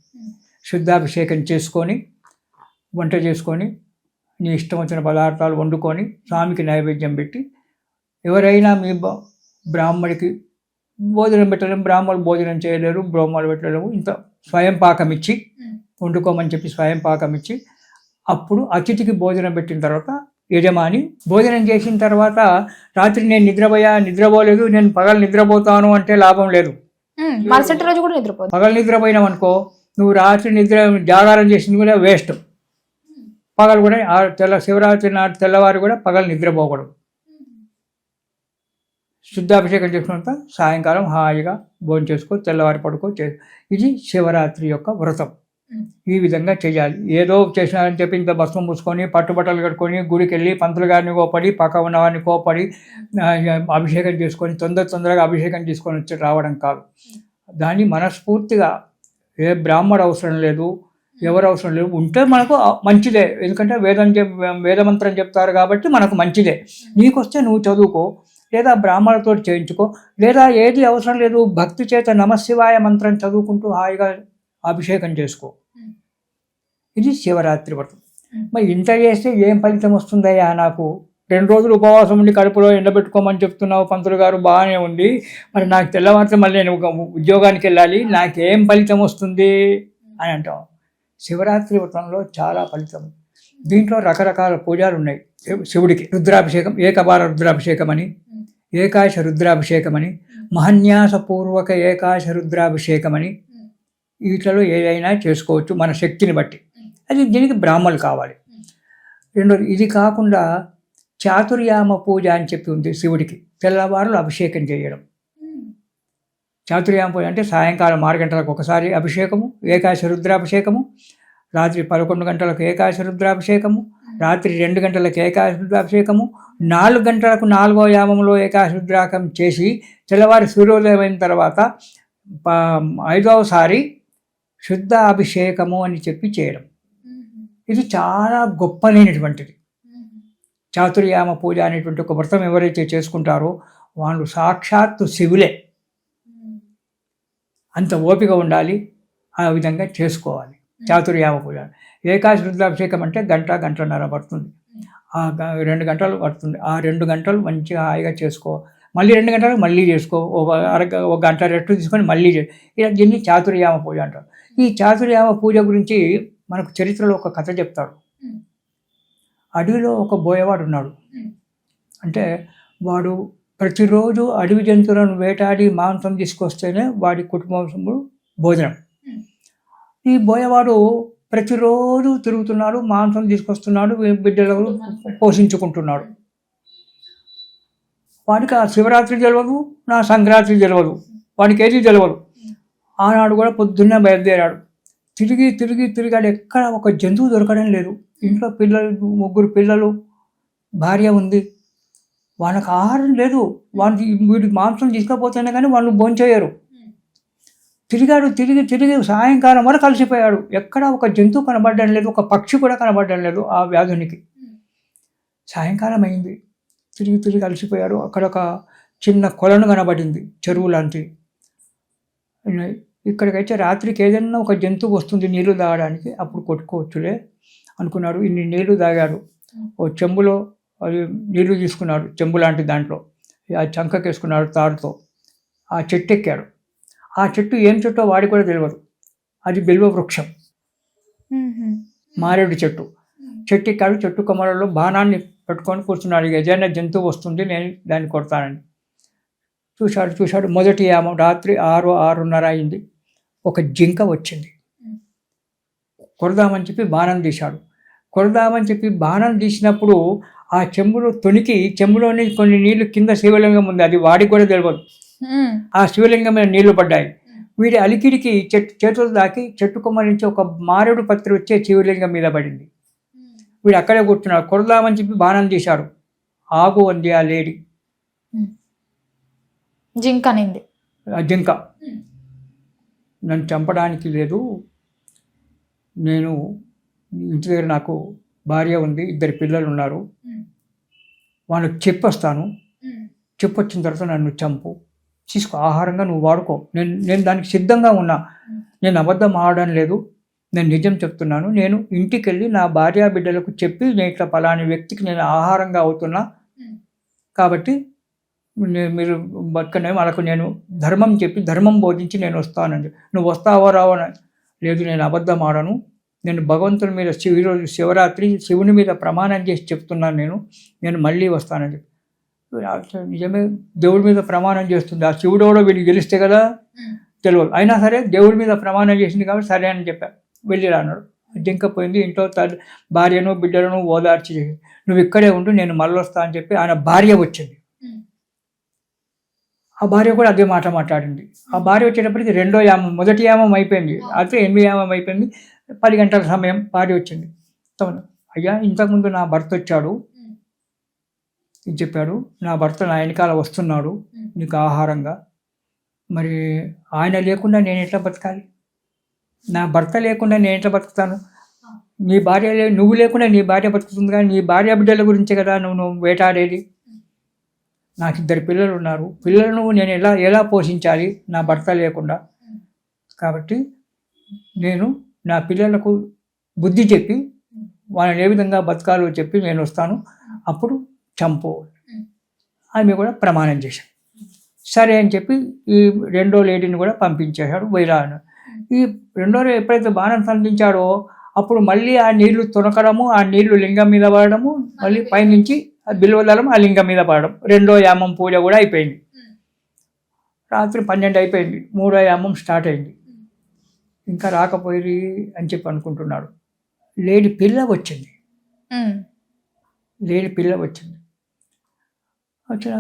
శుద్ధాభిషేకం చేసుకొని వంట చేసుకొని నీ ఇష్టం వచ్చిన పదార్థాలు వండుకొని స్వామికి నైవేద్యం పెట్టి, ఎవరైనా మీ బ్రాహ్మడికి భోజనం పెట్టలేము, బ్రాహ్మణులు భోజనం చేయలేరు, బ్రాహ్మణులు పెట్టలేము, ఇంత స్వయం పాకం ఇచ్చి వండుకోమని చెప్పి స్వయం పాకం ఇచ్చి, అప్పుడు అతిథికి భోజనం పెట్టిన తర్వాత యజమాని భోజనం చేసిన తర్వాత రాత్రి నేను నిద్రపోలేదు, నేను పగలు నిద్రపోతాను అంటే లాభం లేదు. మరుసటి రోజు కూడా నిద్రపోతావు. పగలు నిద్రపోయినావు అనుకో, నువ్వు రాత్రి జాగారం చేసింది కూడా వేస్ట్. పగలు కూడా శివరాత్రి నాటి తెల్లవారు కూడా పగలు నిద్రపోకూడదు. శుద్ధాభిషేకం చేసుకున్నంత సాయంకాలం హాయిగా భోజనం చేసుకో, తెల్లవారి పడుకో. ఇది శివరాత్రి యొక్క వ్రతం. ఈ విధంగా చేయాలి. ఏదో చేసినారని చెప్పి ఇంత భస్మం పూసుకొని పట్టుబట్టలు కట్టుకొని గుడికి వెళ్ళి పంతులు గారిని కోపడి పక్క ఉన్నవారిని కోపడి అభిషేకం చేసుకొని తొందరగా అభిషేకం చేసుకొని వచ్చి రావడం కాదు. దాన్ని మనస్ఫూర్తిగా ఏ బ్రాహ్మడు అవసరం లేదు, ఎవరు అవసరం లేదు. ఉంటే మనకు మంచిదే. ఎందుకంటే వేదమంత్రం చెప్తారు కాబట్టి మనకు మంచిదే. నీకొస్తే నువ్వు చదువుకో, లేదా బ్రాహ్మణులతో చేయించుకో, లేదా ఏది అవసరం లేదు భక్తి చేత నమశివాయ మంత్రం చదువుకుంటూ హాయిగా అభిషేకం చేసుకో. ఇది శివరాత్రి వ్రతం. మరి ఇంత చేస్తే ఏం ఫలితం వస్తుందయ్యా? నాకు 2 రోజులు ఉపవాసం ఉండి కడుపులో ఎండబెట్టుకోమని చెప్తున్నావు పంతులు గారు, బాగానే ఉంది. మరి నాకు తెల్లవారితే మళ్ళీ నేను ఉద్యోగానికి వెళ్ళాలి, నాకేం ఫలితం వస్తుంది అని అంటాం. శివరాత్రి వ్రతంలో చాలా ఫలితం. దీంట్లో రకరకాల పూజలు ఉన్నాయి. శివుడికి రుద్రాభిషేకం, ఏకవార రుద్రాభిషేకం అని, ఏకాశ రుద్రాభిషేకం అని, మహన్యాసపూర్వక ఏకాశ రుద్రాభిషేకం అని, వీటిలో ఏదైనా చేసుకోవచ్చు మన శక్తిని బట్టి. అది దీనికి బ్రాహ్మణులు కావాలి. రెండోది, ఇది కాకుండా చాతుర్యామ పూజ అని చెప్పి ఉంది శివుడికి. తెల్లవారులు అభిషేకం చేయడం. చాతుర్యామ పూజ అంటే సాయంకాలం 6 గంటలకు ఒకసారి అభిషేకము, ఏకాశ రుద్రాభిషేకము, రాత్రి 11 గంటలకు ఏకాశ రుద్రాభిషేకము, రాత్రి 2 గంటలకు ఏకాశ రుద్రాభిషేకము, 4 గంటలకు 4వ యామంలో ఏకాశ రుద్రాకం చేసి తెల్లవారి సూర్యోదయం అయిన తర్వాత 5వసారి శుద్ధ అభిషేకము అని చెప్పి చేయడం. ఇది చాలా గొప్పనైనటువంటిది. చాతుర్యామ పూజ అనేటువంటి ఒక వ్రతం ఎవరైతే చేసుకుంటారో వాళ్ళు సాక్షాత్తు శివులే. అంత ఓపిక ఉండాలి, ఆ విధంగా చేసుకోవాలి చాతుర్యామ పూజ. ఏకాశ రుద్రాభిషేకం అంటే గంటన్నర పడుతుంది, 2 గంటలు పడుతుంది. ఆ 2 గంటలు మంచిగా హాయిగా చేసుకో, మళ్ళీ 2 గంటలు మళ్ళీ చేసుకో, ఒక గంట రెట్టు తీసుకొని మళ్ళీ ఇలా దీన్ని చాతుర్యామ పూజ అంటారు. ఈ చాతుర్యామ పూజ గురించి మనకు చరిత్రలో ఒక కథ చెప్తాడు. అడవిలో ఒక బోయవాడు ఉన్నాడు. అంటే వాడు ప్రతిరోజు అడవి జంతువులను వేటాడి మాంసం తీసుకొస్తేనే వాడి కుటుంబం భోజనం. ఈ బోయవాడు ప్రతిరోజు తిరుగుతున్నాడు, మాంసం తీసుకొస్తున్నాడు, బిడ్డలను పోషించుకుంటున్నాడు. వాడికి ఆ శివరాత్రి తెలియదు, నా సంక్రాంతి తెలియదు, వాడికి ఏది తెలియదు. ఆనాడు కూడా పొద్దున్నే బయలుదేరాడు. తిరిగాడు. ఎక్కడ ఒక జంతువు దొరకడం లేదు. ఇంట్లో 3 పిల్లలు, భార్య ఉంది. వాళ్ళకి ఆహారం లేదు. వీడికి మాంసం తీసుకపోతేనే కానీ వాళ్ళు భోంచేయరు. తిరిగి సాయంకాలం వరకు కలిసిపోయాడు. ఎక్కడ ఒక జంతువు కనబడడం లేదు, ఒక పక్షి కూడా కనబడడం లేదు ఆ వ్యాధునికి. సాయంకాలం అయింది. తిరిగి కలిసిపోయాడు. అక్కడ ఒక చిన్న కొలను కనబడింది, చెరువు లాంటిది. ఇక్కడికైతే రాత్రికి ఏదైనా ఒక జంతువు వస్తుంది నీళ్లు తాగడానికి, అప్పుడు కొట్టుకోవచ్చులే అనుకున్నాడు. ఇన్ని నీళ్లు తాగాడు. ఓ చెంబులో అది నీళ్లు తీసుకున్నాడు, చెంబు లాంటి దాంట్లో ఆ చంకకేసుకున్నాడు తాడుతో. ఆ చెట్టు ఎక్కాడు. ఆ చెట్టు ఏం చెట్టో వాడి కూడా తెలియదు. అది బిల్వ వృక్షం, మారేడు చెట్టు. చెట్టు ఎక్కాడు. చెట్టు కొమ్మలలో బాణాన్ని పెట్టుకొని కూర్చున్నాడు. ఏదైనా జంతువు వస్తుంది, నేను దాన్ని కొడతానని. చూశాడు. మొదటి యామం రాత్రి 6:30 అయింది. ఒక జింక వచ్చింది. కొడదామని చెప్పి బాణం తీసినప్పుడు ఆ చెంబులో తొనికి, చెంబులోని కొన్ని నీళ్లు కింద శివలింగం ఉంది, అది వాడికి కూడా తెలియదు. ఆ శివలింగం మీద నీళ్లు పడ్డాయి. వీడి అలికిడికి చేతులు దాకి చెట్టు కొమ్మ నుంచి ఒక మారేడు పత్రి వచ్చే శివలింగం మీద పడింది. వీడు అక్కడే కూర్చున్నాడు. కొడదామని చెప్పి బాణం తీశాడు. ఆగు అంది ఆ లేడీ. ఆ జింక నన్ను చంపడానికి లేదు, నేను ఇంటి దగ్గర నాకు భార్య ఉంది, 2 పిల్లలు ఉన్నారు, వాళ్ళకి చెప్పొస్తాను, చెప్పొచ్చిన తర్వాత నన్ను చంపు, తీసుకో, ఆహారంగా నువ్వు వాడుకో, నేను దానికి సిద్ధంగా ఉన్నా, నేను అబద్ధం ఆడడం లేదు, నేను నిజం చెప్తున్నాను. నేను ఇంటికి వెళ్ళి నా భార్య బిడ్డలకు చెప్పి నేను ఇట్లా పలాని వ్యక్తికి నేను ఆహారంగా అవుతున్నా, కాబట్టి మీరు బతుకనే వాళ్ళకు నేను ధర్మం చెప్పి ధర్మం బోధించి నేను వస్తానండి. నువ్వు వస్తావో రావో? లేదు, నేను అబద్ధం ఆడను, నేను భగవంతుని మీద ఈరోజు శివరాత్రి శివుని మీద ప్రమాణం చేసి చెప్తున్నాను, నేను మళ్ళీ వస్తానండి. నిజమే, దేవుడి మీద ప్రమాణం చేస్తుంది. ఆ శివుడు కూడా వీడికి గెలిస్తే కదా తెలియదు. అయినా సరే దేవుడి మీద ప్రమాణం చేసింది కాబట్టి సరే అని చెప్పా, వెళ్ళిరా అన్నాడు. దింకపోయింది. ఇంట్లో భార్యను బిడ్డలను ఓదార్చి నువ్వు ఇక్కడే ఉండు, నేను మళ్ళీ వస్తా అని చెప్పి ఆయన భార్య వచ్చింది. ఆ భార్య కూడా అదే మాట మాట్లాడింది. ఆ భార్య వచ్చేటప్పటికి రెండో యామం, మొదటి యామం అయిపోయింది, అయితే 8 యామం అయిపోయింది. 10 గంటల సమయం భార్య వచ్చింది. అయ్యా, ఇంతకుముందు నా భర్త వచ్చాడు, ఇది చెప్పాడు, నా భర్త నా వెనకాల వస్తున్నాడు నీకు ఆహారంగా, మరి ఆయన లేకుండా నేను ఎట్లా బతకాలి, నా భర్త లేకుండా నేను ఎట్లా బతుకుతాను, నీ భార్య నువ్వు లేకుండా నీ భార్య బతుకుతుంది, కానీ నీ భార్య బిడ్డల గురించే కదా నువ్వు వేటాడేది, నాకు 2 పిల్లలు ఉన్నారు, పిల్లలను నేను ఎలా పోషించాలి నా భర్త లేకుండా, కాబట్టి నేను నా పిల్లలకు బుద్ధి చెప్పి వాళ్ళని ఏ విధంగా బతకాలో చెప్పి నేను వస్తాను, అప్పుడు చంపు ఆమె కూడా ప్రమాణం చేశాడు. సరే అని చెప్పి ఈ రెండో లేడీని కూడా పంపించేశాడు వైరాను. ఈ రెండో ఎప్పుడైతే బాణం సంధించాడో అప్పుడు మళ్ళీ ఆ నీళ్లు తునకడము, ఆ నీళ్లు లింగం మీద పడడము, మళ్ళీ పైనుంచి బిల్వదళం ఆ లింగం మీద పడడం. రెండో యామం పూజ కూడా అయిపోయింది. రాత్రి 12 అయిపోయింది. మూడో యామం స్టార్ట్ అయింది. ఇంకా రాకపోయి అని చెప్పి అనుకుంటున్నాడు. లేడీ పిల్ల వచ్చింది. వచ్చిన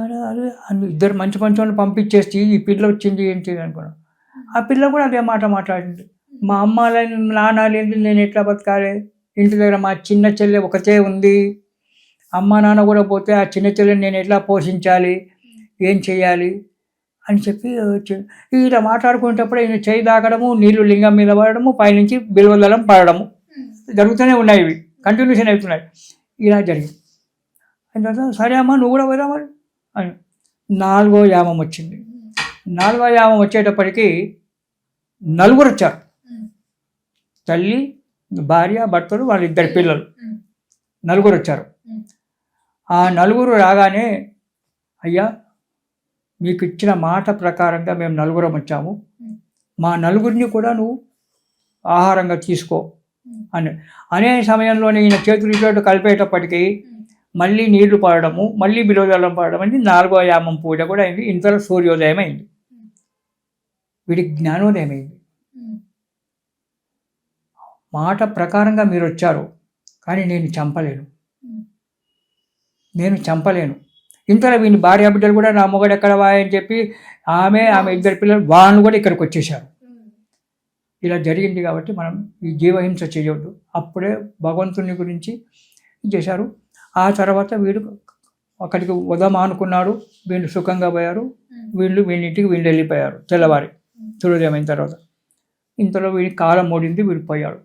ఇద్దరు మంచి వాళ్ళని పంపించేసి ఈ పిల్ల వచ్చింది ఏంటి అనుకున్నాను. ఆ పిల్ల కూడా అదే మాట మాట్లాడింది. మా అమ్మ నాన్న లేదు, నేను ఎట్లా బతకాలి, ఇంటి దగ్గర మా చిన్న చెల్లె ఒకతే ఉంది, అమ్మ నాన్న కూడా పోతే ఆ చిన్న చెల్లెని నేను ఎట్లా పోషించాలి, ఏం చేయాలి అని చెప్పి ఇలా మాట్లాడుకునేటప్పుడు ఈయన చేయి దాకడము, నీళ్లు లింగం మీద పడడము, పైనుంచి బిల్వదళం పడడము జరుగుతూనే ఉన్నాయి. ఇవి కంటిన్యూషన్ అవుతున్నాయి. ఇలా జరిగింది. తర్వాత సరే అమ్మ నువ్వు కూడా పోదా మరి అని 4వ యామం వచ్చింది. 4వ యామం వచ్చేటప్పటికి 4 వచ్చారు. తల్లి, భార్య, భర్తలు, వాళ్ళ 2 పిల్లలు 4 వచ్చారు. ఆ 4 రాగానే అయ్యా మీకు ఇచ్చిన మాట ప్రకారంగా మేము 4 వచ్చాము, మా 4 కూడా నువ్వు ఆహారంగా తీసుకో అనే సమయంలోనే ఈయన చేతులు ఇటు కలిపేటప్పటికీ మళ్ళీ నీళ్లు పడడము, మళ్ళీ బిల్వదళం పడడం అనేది 4వ యామం పూజ కూడా అయింది. ఇంతలో సూర్యోదయం అయింది. వీడికి జ్ఞానోదయం అయింది. మాట ప్రకారంగా మీరు వచ్చారు, కానీ నేను చంపలేను. ఇంతలో వీని భార్య బిడ్డలు కూడా నా మొగడు ఎక్కడ వాయని చెప్పి ఆమె 2 పిల్లలు వాళ్ళు కూడా ఇక్కడికి వచ్చేసారు. ఇలా జరిగింది. కాబట్టి మనం ఈ జీవహింస చేయవద్దు. అప్పుడే భగవంతుని గురించి చేశారు. ఆ తర్వాత వీడు అక్కడికి వదమానుకున్నాడు. వీళ్ళు సుఖంగా పోయారు. వీళ్ళింటికి వెళ్ళిపోయారు తెల్లవారి సూర్యోదయం అయిన తర్వాత. ఇంతలో వీడి కాలం మూడింది, వీడు పోయాడు.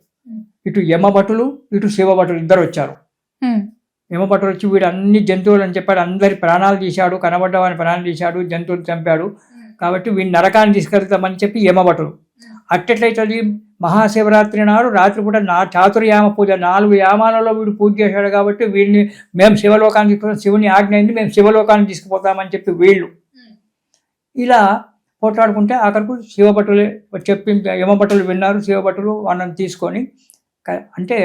ఇటు యమభటులు, ఇటు శివభటులు 2 వచ్చారు. యమభటులు వచ్చి వీడు అన్ని జంతువులు అని చెప్పాడు, అందరి ప్రాణాలు తీశాడు, కనబడ్డవాని ప్రాణాలు తీశాడు, జంతువులు చంపాడు, కాబట్టి వీడిని నరకాన్ని తీసుకెళ్తామని చెప్పి యమభటులు. అట్టెట్లయితుంది, మహాశివరాత్రి నాడు రాత్రిపూట చాతుర్యామ పూజ 4 యామాలలో వీడు పూజ చేశాడు, కాబట్టి వీడిని మేము శివలోకాన్ని తీసుకుపోతాం, శివుని ఆజ్ఞ అయింది, మేము శివలోకాన్ని తీసుకుపోతామని చెప్పి వీళ్ళు ఇలా పోట్లాడుకుంటే అక్కడికి శివభటులే చెప్పి యమభటులు విన్నారు. శివభటులు వాళ్ళని తీసుకొని, అంటే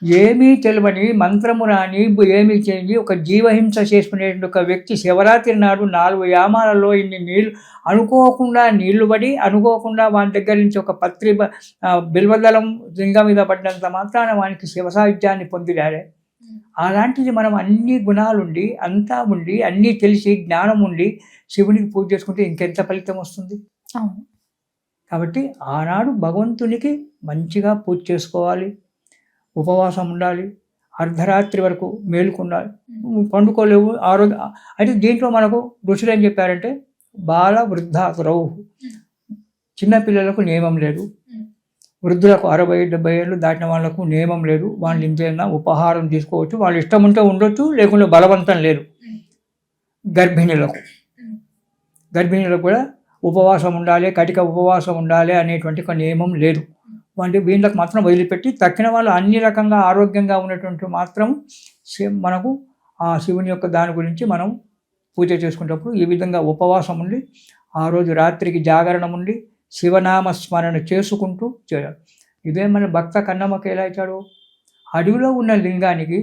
ఏమీ తెలియని మంత్రము రాని ఏమీ చేయని ఒక జీవహింస చేసుకునేటువంటి ఒక వ్యక్తి శివరాత్రి నాడు 4 యామాలలో ఇన్ని నీళ్ళు అనుకోకుండా నీళ్లు పడి, అనుకోకుండా వాని దగ్గర నుంచి ఒక బిల్వదళం లింగం మీద పడినంత మాత్రాన వానికి శివ సాహిత్యాన్ని పొందిడాడే. అలాంటిది మనం అన్ని గుణాలుండి, అంతా ఉండి, అన్నీ తెలిసి జ్ఞానం ఉండి శివునికి పూజ చేసుకుంటే ఇంకెంత ఫలితం వస్తుంది. కాబట్టి ఆనాడు భగవంతునికి మంచిగా పూజ చేసుకోవాలి, ఉపవాసం ఉండాలి, అర్ధరాత్రి వరకు మేలుకుండాలి, పండుకోలేవు, ఆరోగ్య. అయితే దీంట్లో మనకు ఋషులు ఏం చెప్పారంటే బాల వృద్ధాసురౌ, చిన్నపిల్లలకు నియమం లేదు, వృద్ధులకు 60-70 ఏళ్ళు దాటిన వాళ్ళకు నియమం లేదు, వాళ్ళు ఇంతైనా ఉపహారం తీసుకోవచ్చు, వాళ్ళు ఇష్టం ఉంటే ఉండొచ్చు, లేకుంటే బలవంతం లేదు. గర్భిణీలకు కూడా ఉపవాసం ఉండాలి, కటిక ఉపవాసం ఉండాలి అనేటువంటి ఒక నియమం లేదు. అంటే వీళ్ళకి మాత్రం వదిలిపెట్టి తక్కిన వాళ్ళు అన్ని రకంగా ఆరోగ్యంగా ఉన్నటువంటి మాత్రం మనకు ఆ శివుని యొక్క దాని గురించి మనం పూజ చేసుకునేటప్పుడు ఈ విధంగా ఉపవాసం ఉండి, ఆ రోజు రాత్రికి జాగరణం ఉండి శివనామ స్మరణ చేసుకుంటూ చేయాలి. ఇదే మన భక్త కన్నమ్మకి ఎలా ఇచ్చాడు, అడవిలో ఉన్న లింగానికి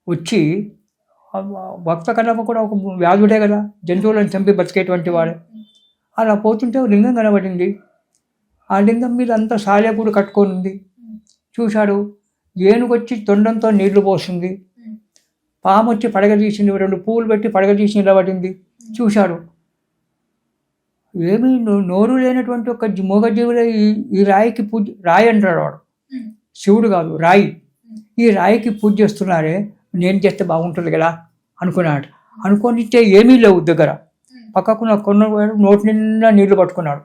వచ్చి, భక్త కన్నమ్మ కూడా ఒక వ్యాధుడే కదా, జంతువులను చంపి బతికేటువంటి వాడే. అలా పోతుంటే లింగం కనబడింది. ఆ లింగం మీద అంతా సాలెగూడు కట్టుకొని ఉంది. చూశాడు, ఏనుగొచ్చి తొండంతో నీళ్లు పోస్తుంది, పాము వచ్చి పడగ తీసింది, 2 పువ్వులు పెట్టి పడగ తీసి నిలబడింది. చూశాడు, ఏమీ నోరు లేనటువంటి ఒక మూగజీవులే ఈ రాయికి పూజ, రాయి అంటాడు వాడు, శివుడు కాదు రాయి, ఈ రాయికి పూజ చేస్తున్నారే, నేను చేస్తే బాగుంటుంది కదా అనుకున్నాడు. అనుకోనిస్తే ఏమీ లేవు దగ్గర, పక్కకున్న కొన్న నోటి నిండా నీళ్లు పట్టుకున్నాడు.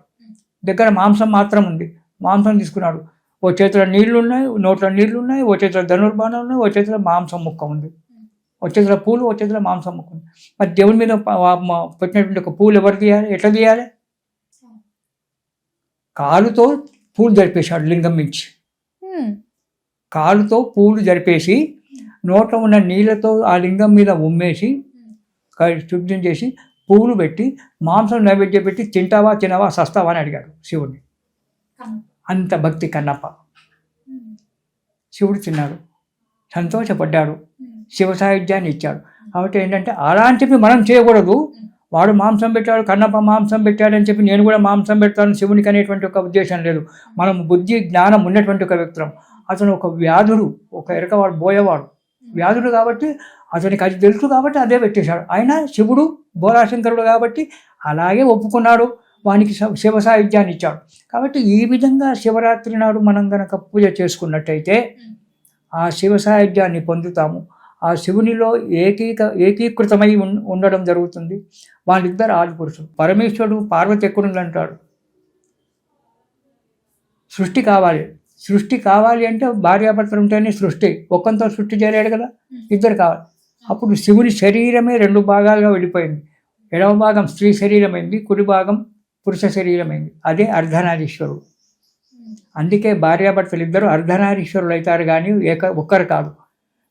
దగ్గర మాంసం మాత్రం ఉంది, మాంసం తీసుకున్నాడు. ఓ చేతిలో నీళ్లు ఉన్నాయి, నోట్లో నీళ్లు ఉన్నాయి, ఓ చేతిలో ధనుర్బాణం ఉన్నాయి, ఓ చేతిలో మాంసం ముక్క ఉంది, ఓ చేతిలో పూలు, ఓ చేతిలో మాంసం ముక్క ఉంది. మరి దేవుని మీద పెట్టినటువంటి ఒక పూలు ఎవరు తీయాలి, ఎట్లా తీయాలి? కాలుతో పూలు జరిపేశాడు లింగం నుంచి. కాలుతో పూలు జరిపేసి నోట్లో ఉన్న నీళ్ళతో ఆ లింగం మీద ఉమ్మేసి శుద్ధం చేసి పువ్వులు పెట్టి మాంసం నైవేద్యం పెట్టి తింటావా తినవా సస్తావా అని అడిగాడు శివుడిని. అంత భక్తి కన్నప్ప. శివుడు తిన్నాడు, సంతోషపడ్డాడు, శివ సాహిత్యాన్ని ఇచ్చాడు. కాబట్టి ఏంటంటే అలాంటివి మనం చేయకూడదు. వాడు మాంసం పెట్టాడు, కన్నప్ప మాంసం పెట్టాడని చెప్పి నేను కూడా మాంసం పెడతాను శివునికి అనేటువంటి ఒక ఉద్దేశం లేదు. మనం బుద్ధి జ్ఞానం ఉన్నటువంటి ఒక వ్యక్తం. అతను ఒక వ్యాధుడు, ఒక ఎరకవాడు, బోయవాడు, వ్యాధుడు కాబట్టి అతనికి అది తెలుసు కాబట్టి అదే పెట్టేశాడు. అయినా శివుడు బోలాశంకరుడు కాబట్టి అలాగే ఒప్పుకున్నాడు, వానికి శివ సాహిత్యాన్ని ఇచ్చాడు. కాబట్టి ఈ విధంగా శివరాత్రి నాడు మనం కనుక పూజ చేసుకున్నట్టయితే ఆ శివ సాహిత్యాన్ని పొందుతాము. ఆ శివునిలో ఏకీకృతమై ఉండడం జరుగుతుంది. వాళ్ళిద్దరు ఆదిపురుషులు. పరమేశ్వరుడు పార్వతి ఎక్కడుందంటాడు. సృష్టి కావాలి, సృష్టి కావాలి అంటే భార్యాభర్తలు ఉంటేనే సృష్టి. ఒక్కంతో సృష్టి చేయలేడు కదా, ఇద్దరు కావాలి. అప్పుడు శివుని శరీరమే 2 భాగాలుగా వెళ్ళిపోయింది. ఎడమ భాగం స్త్రీ శరీరమైంది, కుడి భాగం పురుష శరీరమైంది. అదే అర్ధనారీశ్వరుడు. అందుకే భార్యాభర్తలు ఇద్దరు అర్ధనారీశ్వరులు అవుతారు, కానీ ఒక్కరు కాదు.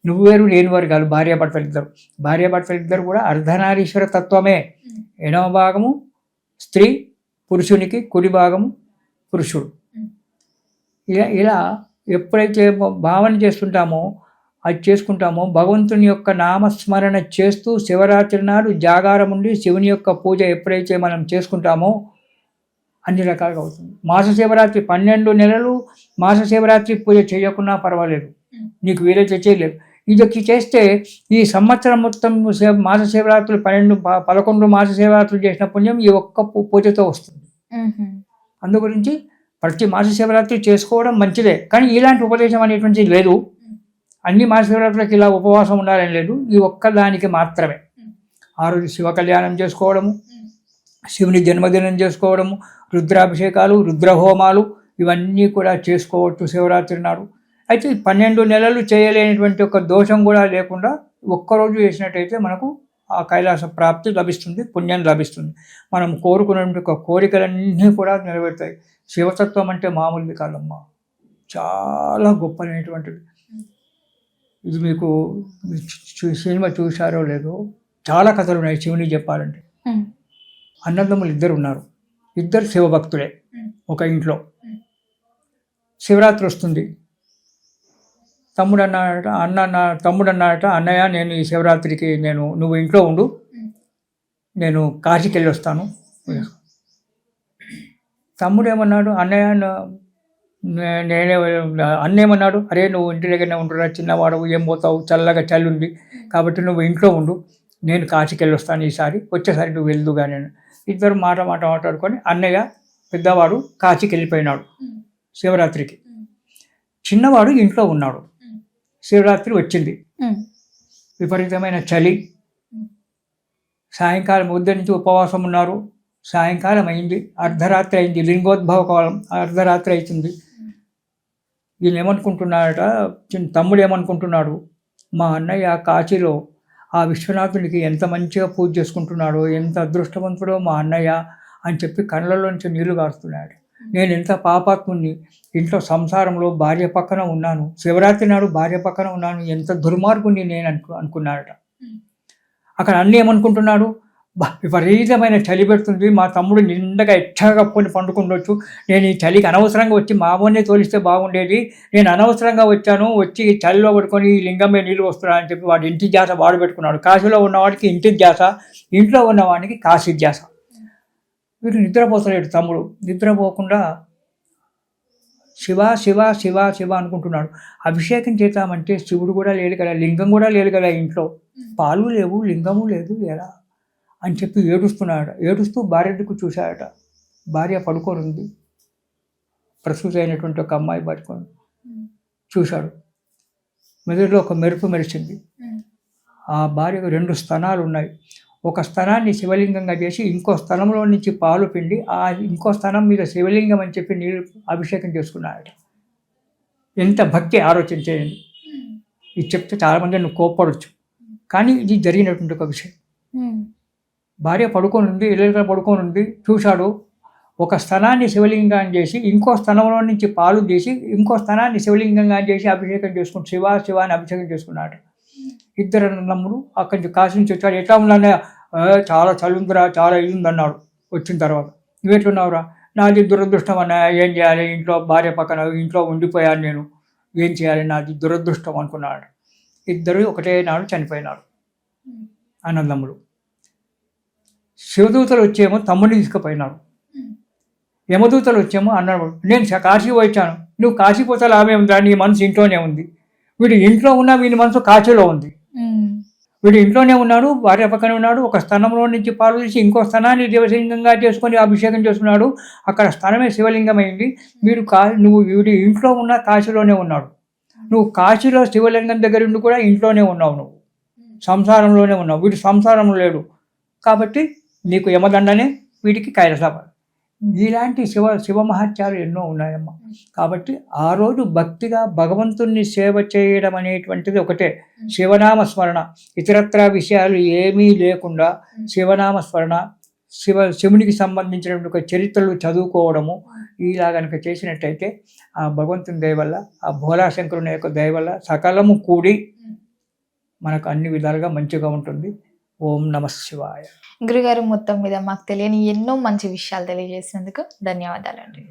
నువ్వు వేరు నేను వేరు కాదు. భార్యాభర్తలు ఇద్దరు కూడా అర్ధనారీశ్వర తత్వమే. ఎడమ భాగము స్త్రీ పురుషునికి, కుడి భాగము పురుషుడు. ఇలా ఎప్పుడైతే భావన చేస్తుంటామో అది చేసుకుంటామో భగవంతుని యొక్క నామస్మరణ చేస్తూ శివరాత్రి నాడు జాగారం ఉండి శివుని యొక్క పూజ ఎప్పుడైతే మనం చేసుకుంటామో అన్ని రకాలుగా అవుతుంది. మాస శివరాత్రి 12 నెలలు మాస శివరాత్రి పూజ చేయకున్నా పర్వాలేదు, నీకు వీలైతే చేయలేదు. ఇది చేస్తే ఈ సంవత్సరం మొత్తం మాస శివరాత్రులు 11 మాస శివరాత్రులు చేసిన పుణ్యం ఈ ఒక్క పూజతో వస్తుంది. అందు గురించి ప్రతి మాస శివరాత్రి చేసుకోవడం మంచిదే, కానీ ఇలాంటి ఉపదేశం అనేటువంటిది లేదు. అన్ని మాస శివరాత్రులకు ఇలా ఉపవాసం ఉండాలని లేదు, ఈ ఒక్కదానికి మాత్రమే. ఆ రోజు శివ కళ్యాణం చేసుకోవడము, శివుని జన్మదినం చేసుకోవడము, రుద్రాభిషేకాలు, రుద్రహోమాలు ఇవన్నీ కూడా చేసుకోవచ్చు శివరాత్రి నాడు. అయితే 12 నెలలు చేయలేనటువంటి ఒక దోషం కూడా లేకుండా ఒక్కరోజు చేసినట్టయితే మనకు ఆ కైలాస ప్రాప్తి లభిస్తుంది, పుణ్యం లభిస్తుంది. మనం కోరుకున్నటువంటి ఒక కోరికలన్నీ కూడా నెరవేరుతాయి. శివతత్వం అంటే మామూలుది కాదమ్మా, చాలా గొప్పనటువంటిది. ఇది మీకు సినిమా చూశారో లేదో, చాలా కథలు ఉన్నాయి శివునికి చెప్పాలంటే. అన్నదమ్ములు 2 ఉన్నారు, 2 శివభక్తులే ఒక ఇంట్లో. శివరాత్రి వస్తుంది. తమ్ముడు అన్నాడట, అన్నయ్య నేను ఈ శివరాత్రికి నువ్వు ఇంట్లో ఉండు, నేను కాశీకి వెళ్ళి వస్తాను. తమ్ముడు ఏమన్నాడు, అన్నేమన్నాడు, అరే నువ్వు ఇంటి దగ్గరనే ఉంటున్నా, చిన్నవాడు, ఏం పోతావు, చల్లగా చలి ఉంది కాబట్టి నువ్వు ఇంట్లో ఉండు, నేను కాశీకి వెళ్ళి వస్తాను, ఈసారి వచ్చేసరి నువ్వు వెళ్దుగా. నేను ఇద్దరు మాట్లాడుకొని అన్నయ్య పెద్దవాడు కాశీకి వెళ్ళిపోయినాడు శివరాత్రికి. చిన్నవాడు ఇంట్లో ఉన్నాడు. శివరాత్రి వచ్చింది, విపరీతమైన చలి. సాయంకాలం ఉదయం నుంచి ఉపవాసం ఉన్నారు. సాయంకాలం అయింది, అర్ధరాత్రి అయింది, లింగోద్భవ కాలం, అర్ధరాత్రి అవుతుంది. ఈయన ఏమనుకుంటున్నాడట, తమ్ముడు ఏమనుకుంటున్నాడు, మా అన్నయ్య కాశీలో ఆ విశ్వనాథునికి ఎంత మంచిగా పూజ చేసుకుంటున్నాడో, ఎంత అదృష్టవంతుడో మా అన్నయ్య అని చెప్పి కళ్ళలోంచి నీళ్లు కారుస్తున్నాడు. నేను ఎంత పాపాత్ముని, ఇంట్లో సంసారంలో భార్య పక్కన ఉన్నాను, శివరాత్రి నాడు భార్య పక్కన ఉన్నాను, ఎంత దుర్మార్గుని నేను అనుకున్నాడట. అక్కడ అన్నీ ఏమనుకుంటున్నాడు, విపరీతమైన చలి పెడుతుంది, మా తమ్ముడు నిండగా ఎచ్చగా కప్పుకొని పండుకుండొచ్చు, నేను ఈ చలికి అనవసరంగా వచ్చి మా అమ్మనే తోలిస్తే బాగుండేది, నేను అనవసరంగా వచ్చి చలిలో పడుకొని ఈ లింగం మీద నీళ్ళు వస్తున్నా అని చెప్పి వాడు ఇంటి ధ్యాస వాడు పెట్టుకున్నాడు. కాశీలో ఉన్నవాడికి ఇంటి ధ్యాస, ఇంట్లో ఉన్నవాడికి కాశీ ధ్యాస. వీడు నిద్రపోతలేడు. తమ్ముడు నిద్రపోకుండా శివ శివ శివ శివ అనుకుంటున్నాడు. అభిషేకం చేద్దామంటే శివుడు కూడా లేడు కదా, లింగం కూడా లేదు కదా ఇంట్లో, పాలు లేవు, లింగము లేదు, ఎలా అని చెప్పి ఏడుస్తున్నాడట. ఏడుస్తూ భార్యకు చూశాడట. భార్య పడుకొని ఉంది, ప్రసూతి అయినటువంటి ఒక అమ్మాయి పడుకొని చూశాడు. మెదడులో ఒక మెరుపు మెరిచింది. ఆ భార్యకు 2 స్తనాలు ఉన్నాయి. ఒక స్తనాన్ని శివలింగంగా చేసి ఇంకో స్తనంలో నుంచి పాలు పిండి ఆ ఇంకో స్తనం మీద శివలింగం అని చెప్పి నీళ్ళు అభిషేకం చేసుకున్నాడట. ఎంత భక్తి ఆలోచించేయండి. ఇది చెప్తే చాలామంది నువ్వు కోప్పడవచ్చు, కానీ ఇది జరిగినటువంటి ఒక విషయం. భార్య పడుకొని ఉంది, ఇళ్ళగా పడుకొని ఉంది, చూశాడు. ఒక స్తనాన్ని శివలింగాన్ని చేసి ఇంకో స్తనంలో నుంచి పాలు తీసి ఇంకో స్తనాన్ని శివలింగంగా చేసి అభిషేకం చేసుకుని శివ శివ అని అభిషేకం చేసుకున్నాడు. 2 అన్నదమ్ములు అక్కడి నుంచి కాశీ నుంచి వచ్చాడు. ఎట్లా ఉన్నానే, చాలా చలుందిరా, చాలా ఇది అన్నాడు. వచ్చిన తర్వాత నువ్వెట్లున్నావురా, నాది దురదృష్టం అన్న, ఏం చేయాలి, ఇంట్లో భార్య పక్కన ఇంట్లో ఉండిపోయాను నేను, ఏం చేయాలి, నాది దురదృష్టం అనుకున్నాడు. 2 ఒకటే నాడు చనిపోయినాడు అన్నదమ్ములు. శివదూతలు వచ్చేమో తమ్ముడిని తీసుకుపోయినాడు. యమదూతలు వచ్చేమో అన్నాడు, నేను కాశీ వచ్చాను, నువ్వు కాశీ పోతే లాభే ఉందా, నీ మనసు ఇంట్లోనే ఉంది. వీడు ఇంట్లో ఉన్నా వీని మనసు కాశీలో ఉంది. వీడు ఇంట్లోనే ఉన్నాడు, భార్య పక్కన ఉన్నాడు. ఒక స్థనంలో నుంచి పాలు తీసి ఇంకో స్థనాన్ని శివలింగంగా చేసుకొని అభిషేకం చేసుకున్నాడు. అక్కడ స్థనమే శివలింగం అయింది. నువ్వు వీడి ఇంట్లో ఉన్న కాశీలోనే ఉన్నాడు. నువ్వు కాశీలో శివలింగం దగ్గర ఉండి కూడా ఇంట్లోనే ఉన్నావు, నువ్వు సంసారంలోనే ఉన్నావు. వీడు సంసారంలో లేడు కాబట్టి నీకు యమదండనే, వీడికి కైలాస. ఇలాంటి శివ మహత్యాలు ఎన్నో ఉన్నాయమ్మ. కాబట్టి ఆ రోజు భక్తిగా భగవంతుణ్ణి సేవ చేయడం అనేటువంటిది ఒకటే. శివనామ స్మరణ, ఇతరత్ర విషయాలు ఏమీ లేకుండా శివనామ స్మరణ, శివునికి సంబంధించినటువంటి ఒక చరిత్రలు చదువుకోవడము, ఇలా కనుక చేసినట్టయితే ఆ భగవంతుని దయ వల్ల, ఆ భోలాశంకరుని యొక్క దయ వల్ల సకలము కూడి మనకు అన్ని విధాలుగా మంచిగా ఉంటుంది. ఓం నమ శివాయ. గురుగారు, మొత్తం మీద మాకు తెలియని ఎన్నో మంచి విషయాలు తెలియజేసినందుకు ధన్యవాదాలండి.